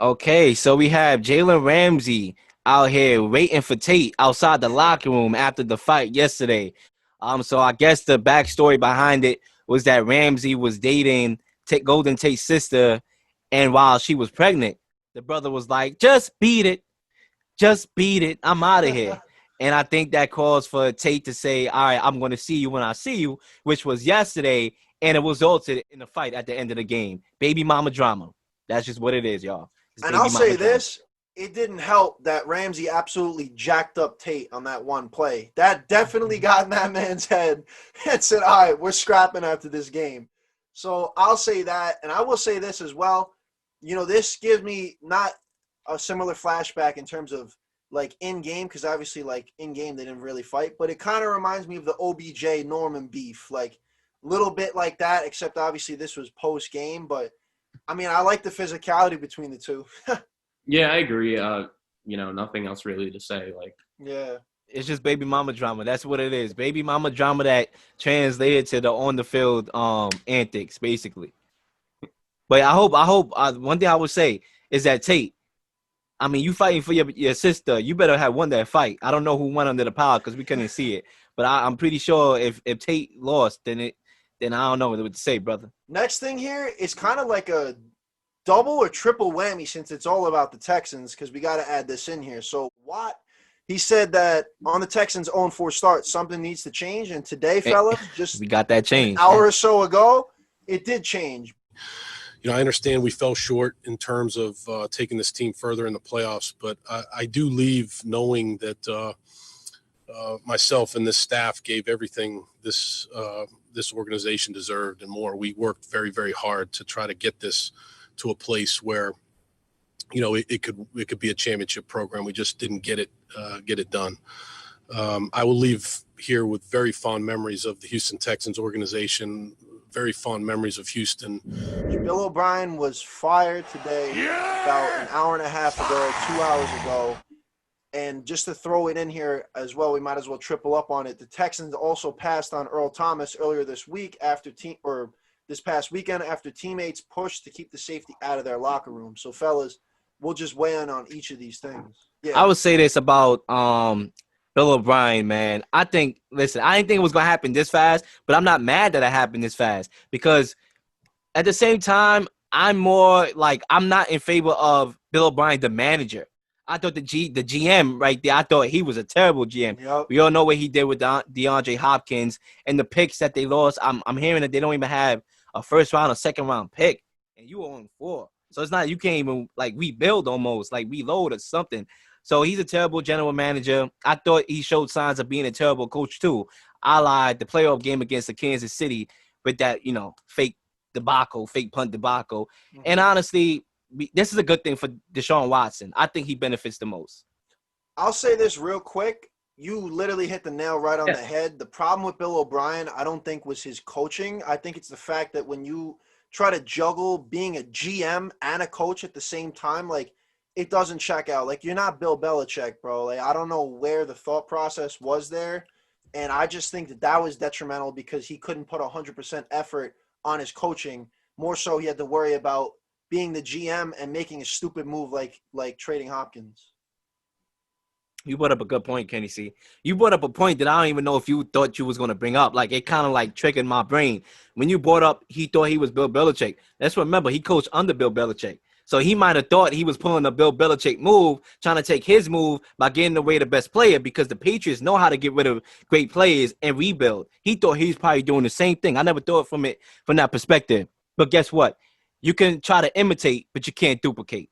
Okay, so we have Jalen Ramsey out here waiting for Tate outside the locker room after the fight yesterday. So I guess the backstory behind it was that Ramsey was dating Golden Tate's sister, and while she was pregnant, the brother was like, "Just beat it, I'm out of here." And I think that calls for Tate to say, "All right, I'm going to see you when I see you," which was yesterday. And it resulted in a fight at the end of the game. Baby mama drama. That's just what it is, y'all. And I'll say this. It didn't help that Ramsey absolutely jacked up Tate on that one play. That definitely got in that man's head and said, all right, we're scrapping after this game. So I'll say that. And I will say this as well. This gives me not a similar flashback in terms of like in-game, because obviously like in-game they didn't really fight. But it kind of reminds me of the OBJ Norman beef. Like, little bit like that, except obviously this was post-game. But, I mean, I like the physicality between the two. Yeah, I agree. Nothing else really to say. Yeah. It's just baby mama drama. That's what it is. Baby mama drama that translated to the on-the-field antics, basically. But I hope one thing I would say is that Tate, I mean, you fighting for your sister, you better have won that fight. I don't know who won under the power because we couldn't see it. But I'm pretty sure if Tate lost, then I don't know what to say, brother. Next thing here is kind of like a double or triple whammy since it's all about the Texans, because we got to add this in here. So Watt, he said that on the Texans' own 4 starts, something needs to change. And today, fellas, just we got that change. An hour or so ago, it did change. I understand we fell short in terms of taking this team further in the playoffs, but I do leave knowing that myself and this staff gave everything this organization deserved and more. We worked very, very hard to try to get this to a place where, it could be a championship program. We just didn't get it done. I will leave here with very fond memories of the Houston Texans organization, very fond memories of Houston. Bill O'Brien was fired today about an hour and a half ago, 2 hours ago. And just to throw it in here as well, we might as well triple up on it. The Texans also passed on Earl Thomas earlier this week this past weekend after teammates pushed to keep the safety out of their locker room. So, fellas, we'll just weigh in on each of these things. Yeah. I would say this about Bill O'Brien, man. I didn't think it was gonna happen this fast, but I'm not mad that it happened this fast because at the same time, I'm more like I'm not in favor of Bill O'Brien, the manager. I thought the GM right there, I thought he was a terrible GM. Yep. We all know what he did with DeAndre Hopkins and the picks that they lost. I'm hearing that they don't even have a first round or second round pick, and you own 4. So it's not you can't even like rebuild almost like reload or something. So he's a terrible general manager. I thought he showed signs of being a terrible coach too. I lied the playoff game against the Kansas City with that fake punt debacle. Mm-hmm. And honestly, this is a good thing for Deshaun Watson. I think he benefits the most. I'll say this real quick. You literally hit the nail right on the head. The problem with Bill O'Brien, I don't think was his coaching. I think it's the fact that when you try to juggle being a GM and a coach at the same time, like it doesn't check out. Like you're not Bill Belichick, bro. Like I don't know where the thought process was there. And I just think that was detrimental because he couldn't put 100% effort on his coaching. More so he had to worry about being the GM and making a stupid move like trading Hopkins. You brought up a good point, Kenny C. You brought up a point that I don't even know if you thought you was going to bring up. Like, it kind of like triggered my brain. When you brought up he thought he was Bill Belichick. Let's remember, he coached under Bill Belichick. So he might have thought he was pulling a Bill Belichick move, trying to take his move by getting away the best player because the Patriots know how to get rid of great players and rebuild. He thought he was probably doing the same thing. I never thought from that perspective. But guess what? You can try to imitate, but you can't duplicate.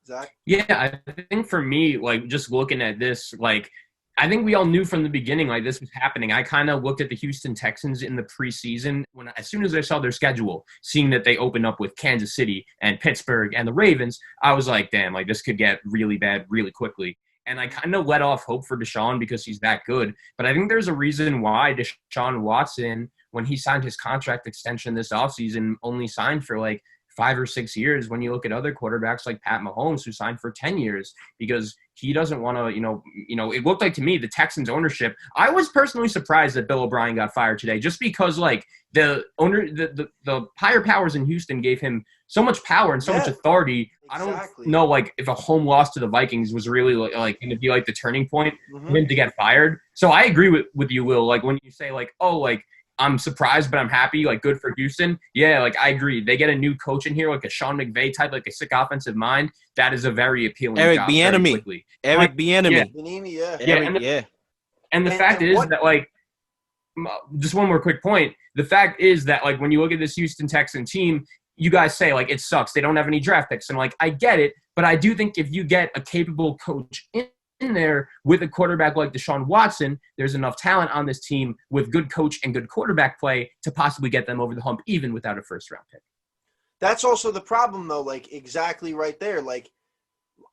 Zach? Yeah, I think for me, like, just looking at this, like, I think we all knew from the beginning, like, this was happening. I kind of looked at the Houston Texans in the preseason as soon as I saw their schedule, seeing that they opened up with Kansas City and Pittsburgh and the Ravens, I was like, damn, like, this could get really bad really quickly. And I kind of let off hope for Deshaun because he's that good. But I think there's a reason why Deshaun Watson, when he signed his contract extension this offseason, only signed for like 5 or 6 years when you look at other quarterbacks like Pat Mahomes who signed for 10 years because he doesn't want to, it looked like to me the Texans ownership. I was personally surprised that Bill O'Brien got fired today just because like the higher powers in Houston gave him so much power and so much authority. Exactly. I don't know like if a home loss to the Vikings was really like going to be like the turning point for him to get fired. So I agree with you, Will, like when you say like, oh, like, I'm surprised, but I'm happy. Like, good for Houston. Yeah, like, I agree. They get a new coach in here, like a Sean McVay type, like a sick offensive mind. That is a very appealing Eric job. Bieniemy. Eric Bieniemy. Yeah. And the fact is that, like, just one more quick point. The fact is that, like, when you look at this Houston Texan team, you guys say, like, it sucks. They don't have any draft picks. And, like, I get it. But I do think if you get a capable coach in there with a quarterback like Deshaun Watson, there's enough talent on this team with good coach and good quarterback play to possibly get them over the hump even without a first-round pick. That's also the problem, though, like, exactly right there. Like,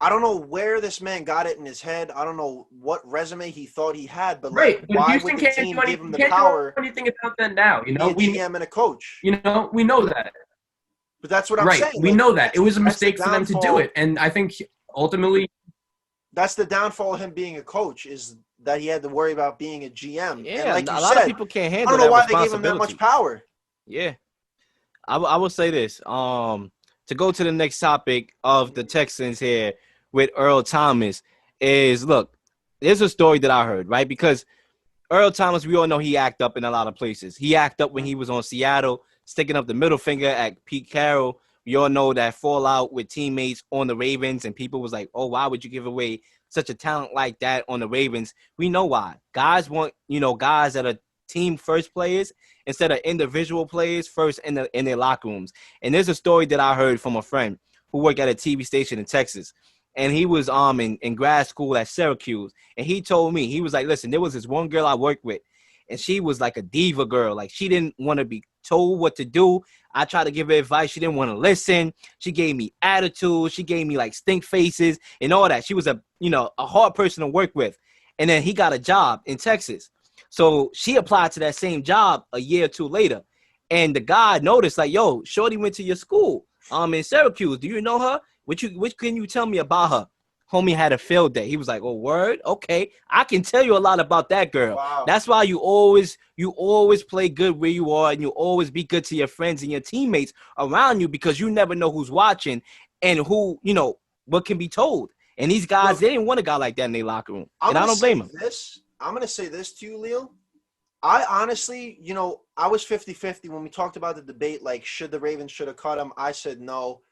I don't know where this man got it in his head. I don't know what resume he thought he had, but, like, why would the team give him the power? Do anything about that now, you know? Be a GM and a coach. You know, we know that. But that's what I'm saying. We know that. It was a mistake for them to do it. And I think ultimately – that's the downfall of him being a coach is that he had to worry about being a GM. Yeah, and like a lot of people can't handle that. I don't know why they gave him that much power. Yeah. I will say this. To go to the next topic of the Texans here with Earl Thomas is, look, there's a story that I heard, right? Because Earl Thomas, we all know he act up in a lot of places. He act up when he was on Seattle, sticking up the middle finger at Pete Carroll. We all know that fallout with teammates on the Ravens, and people was like, oh, why would you give away such a talent like that on the Ravens? We know why. Guys want, guys that are team first players instead of individual players first in their locker rooms. And there's a story that I heard from a friend who worked at a TV station in Texas. And he was in grad school at Syracuse. And he told me, he was like, listen, there was this one girl I worked with, and she was like a diva girl. Like, she didn't want to be told what to do. I tried to give her advice. She didn't want to listen. She gave me attitude. She gave me like stink faces and all that. She was a hard person to work with. And then he got a job in Texas. So she applied to that same job a year or two later. And the guy noticed like, yo, shorty went to your school in Syracuse. Do you know her? Which can you tell me about her? homie had a field day. He was like, "Oh, word, okay, I can tell you a lot about that girl." Wow. That's why you always play good where you are, and you always be good to your friends and your teammates around you, because you never know who's watching and who, what can be told. And these guys, Look, they didn't want a guy like that in their locker room, and I don't blame them. I'm going to say this to you, Leo. I honestly, I was 50-50 when we talked about the debate, like, should the Ravens should have cut him. I said no.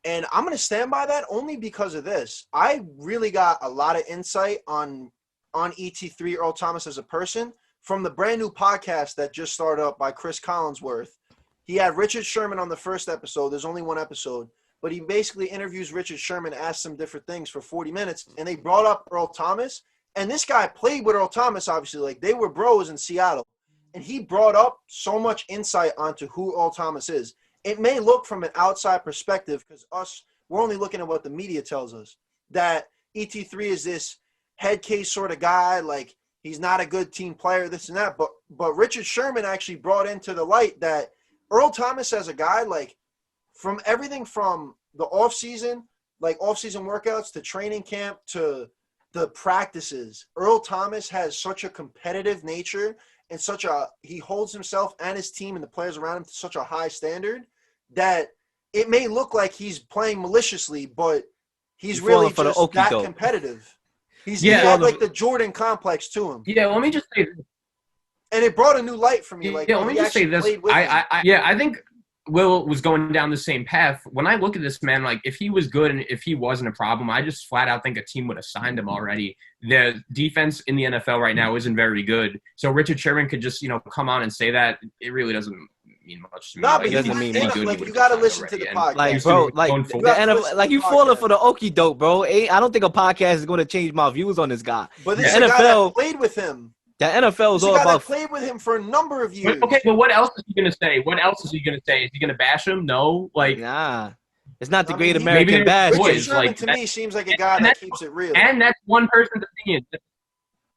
And I'm going to stand by that only because of this. I really got a lot of insight on ET3 Earl Thomas as a person from the brand new podcast that just started up by Chris Collinsworth. He had Richard Sherman on the first episode. There's only one episode. But he basically interviews Richard Sherman, asks him different things for 40 minutes. And they brought up Earl Thomas. And this guy played with Earl Thomas, obviously. Like, they were bros in Seattle. And he brought up so much insight onto who Earl Thomas is. It may look from an outside perspective, because we're only looking at what the media tells us, that ET3 is this head case sort of guy, like he's not a good team player, this and that. But Richard Sherman actually brought into the light that Earl Thomas as a guy, like, from everything from the offseason, like offseason workouts, to training camp, to the practices, Earl Thomas has such a competitive nature and he holds himself and his team and the players around him to such a high standard that it may look like he's playing maliciously, but he's really just that competitive. He had like the Jordan complex to him. Yeah, let me just say this. And it brought a new light for me. Let me just say this. I think Will was going down the same path. When I look at this man, like, if he was good and if he wasn't a problem, I just flat out think a team would have signed him already. The defense in the NFL right now isn't very good. So Richard Sherman could just, come on and say that. It really doesn't mean much to me. No, but it doesn't mean much. Like, you got to listen to the podcast. Like, bro, like you falling for the okie doke, bro. I don't think a podcast is going to change my views on this guy. But this is a guy that played with him. The NFL is all about. Played with him for a number of years. Okay, but what else is he gonna say? Is he gonna bash him? No, like, nah. It's not the great American bash. Richard Sherman to me seems like a guy that keeps it real. And that's one person's opinion.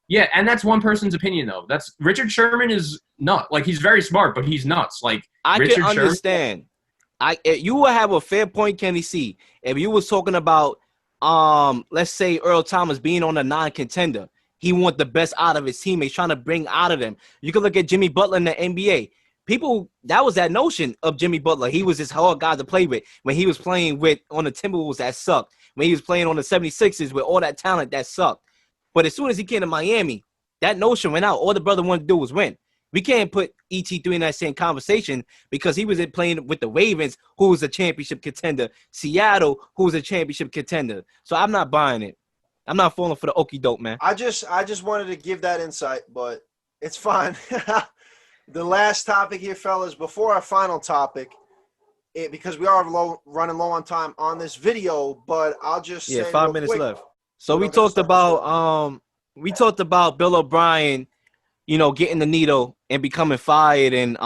Yeah, and that's one person's opinion though. That's Richard Sherman is not like, he's very smart, but he's nuts. Like, I can understand. You will have a fair point, Kenny C. If you was talking about let's say Earl Thomas being on a non-contender. He want the best out of his teammates, trying to bring out of them. You can look at Jimmy Butler in the NBA. People, that was that notion of Jimmy Butler. He was this hard guy to play with. When he was playing on the Timberwolves, that sucked. When he was playing on the 76ers with all that talent, that sucked. But as soon as he came to Miami, that notion went out. All the brother wanted to do was win. We can't put ET3 in that same conversation because he was playing with the Ravens, who was a championship contender. Seattle, who was a championship contender. So I'm not buying it. I'm not falling for the okie doke, man. I just wanted to give that insight, but it's fine. The last topic here, fellas, before our final topic, because we are running low on time on this video, but I'll just say 5 minutes left. So we talked about Bill O'Brien, getting the needle and becoming fired. And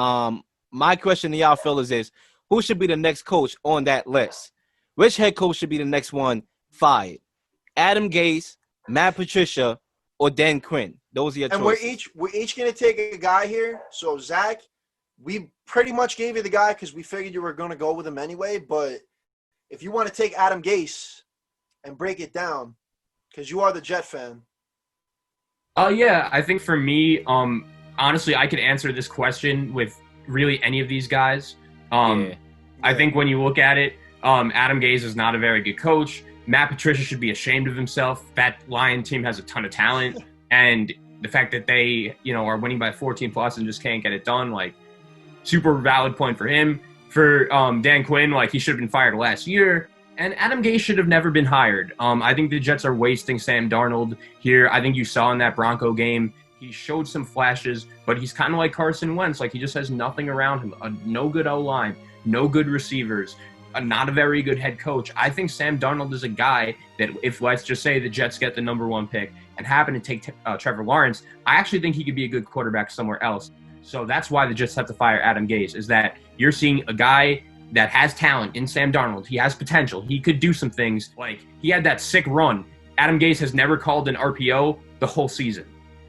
my question to y'all fellas is, who should be the next coach on that list? Which head coach should be the next one fired? Adam Gase, Matt Patricia, or Dan Quinn. Those are your choices. And we're each going to take a guy here. So, Zach, we pretty much gave you the guy because we figured you were going to go with him anyway. But if you want to take Adam Gase and break it down, because you are the Jet fan. Yeah, I think for me, honestly, I could answer this question with really any of these guys. I think when you look at it, Adam Gase is not a very good coach. Matt Patricia should be ashamed of himself. That Lion team has a ton of talent. And the fact that they, are winning by 14 plus and just can't get it done, like, super valid point for him. For Dan Quinn, like, he should have been fired last year. And Adam Gase should have never been hired. I think the Jets are wasting Sam Darnold here. I think you saw in that Bronco game, he showed some flashes, but he's kind of like Carson Wentz. Like, he just has nothing around him. No good O-line, no good receivers. Not a very good head coach. I think Sam Darnold is a guy that if, let's just say, the Jets get the number 1 pick and happen to take Trevor Lawrence, I actually think he could be a good quarterback somewhere else. So that's why the Jets have to fire Adam Gase, is that you're seeing a guy that has talent in Sam Darnold. He has potential. He could do some things. Like, he had that sick run. Adam Gase has never called an RPO the whole season.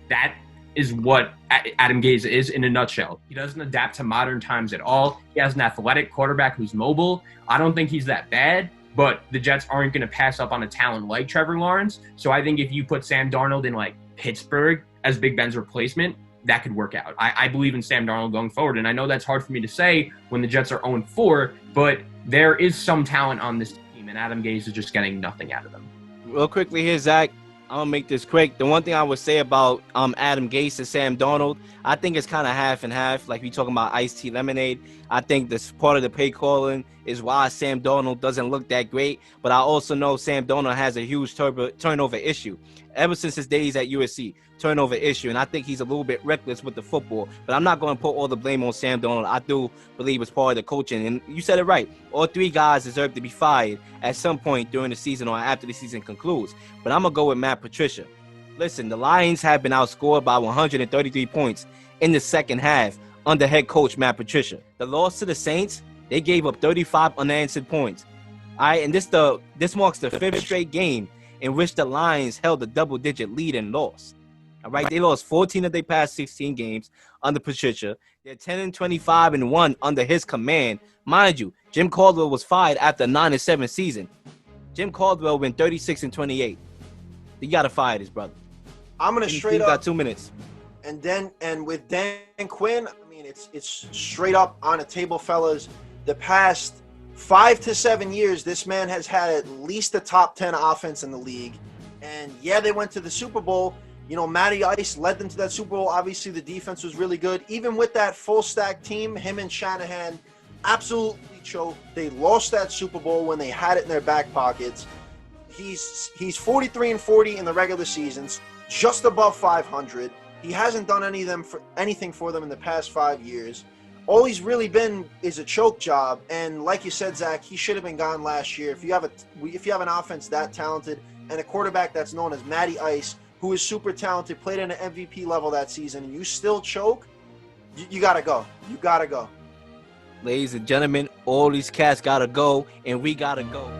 That is what Adam Gase is in a nutshell. He doesn't adapt to modern times at all. He has an athletic quarterback who's mobile. I don't think he's that bad, but the Jets aren't going to pass up on a talent like Trevor Lawrence. So I think if you put Sam Darnold in like Pittsburgh as Big Ben's replacement, that could work out. I believe in Sam Darnold going forward, and I know that's hard for me to say when the Jets are 0-4, but there is some talent on this team, and Adam Gase is just getting nothing out of them. Real quickly here, Zach, I'm going to make this quick. The one thing I would say about Adam Gase and Sam Darnold, I think it's kind of half and half, like we talking about iced tea lemonade. I think this part of the pay calling is why Sam Darnold doesn't look that great, but I also know Sam Darnold has a huge turnover issue. Ever since his days at USC, turnover issue, and I think he's a little bit reckless with the football, but I'm not going to put all the blame on Sam Darnold. I do believe it's part of the coaching, and you said it right. All three guys deserve to be fired at some point during the season or after the season concludes, but I'm going to go with Matt Patricia. Listen, the Lions have been outscored by 133 points in the second half under head coach Matt Patricia. The loss to the Saints, they gave up 35 unanswered points. All right, and this marks the fifth straight game in which the Lions held a double-digit lead and lost. All right, they lost 14 of their past 16 games under Patricia. They're 10-25-1 under his command. Mind you, Jim Caldwell was fired after a 9-7 season. Jim Caldwell went 36-28. You got to fire this brother. I'm gonna straight up. Got 2 minutes. And with Dan Quinn, I mean, it's straight up on a table, fellas. The past 5 to 7 years, this man has had at least a top 10 offense in the league. And yeah, they went to the Super Bowl. You know, Matty Ice led them to that Super Bowl. Obviously, the defense was really good. Even with that full stack team, him and Shanahan absolutely choked. They lost that Super Bowl when they had it in their back pockets. He's 43-40 in the regular seasons, just above 500. He hasn't done anything for them in the past 5 years. All he's really been is a choke job. And like you said, Zach, he should have been gone last year. If you have an offense that talented and a quarterback that's known as Matty Ice, who is super talented, played at an MVP level that season, and you still choke, you got to go. You got to go. Ladies and gentlemen, all these cats got to go, and we got to go.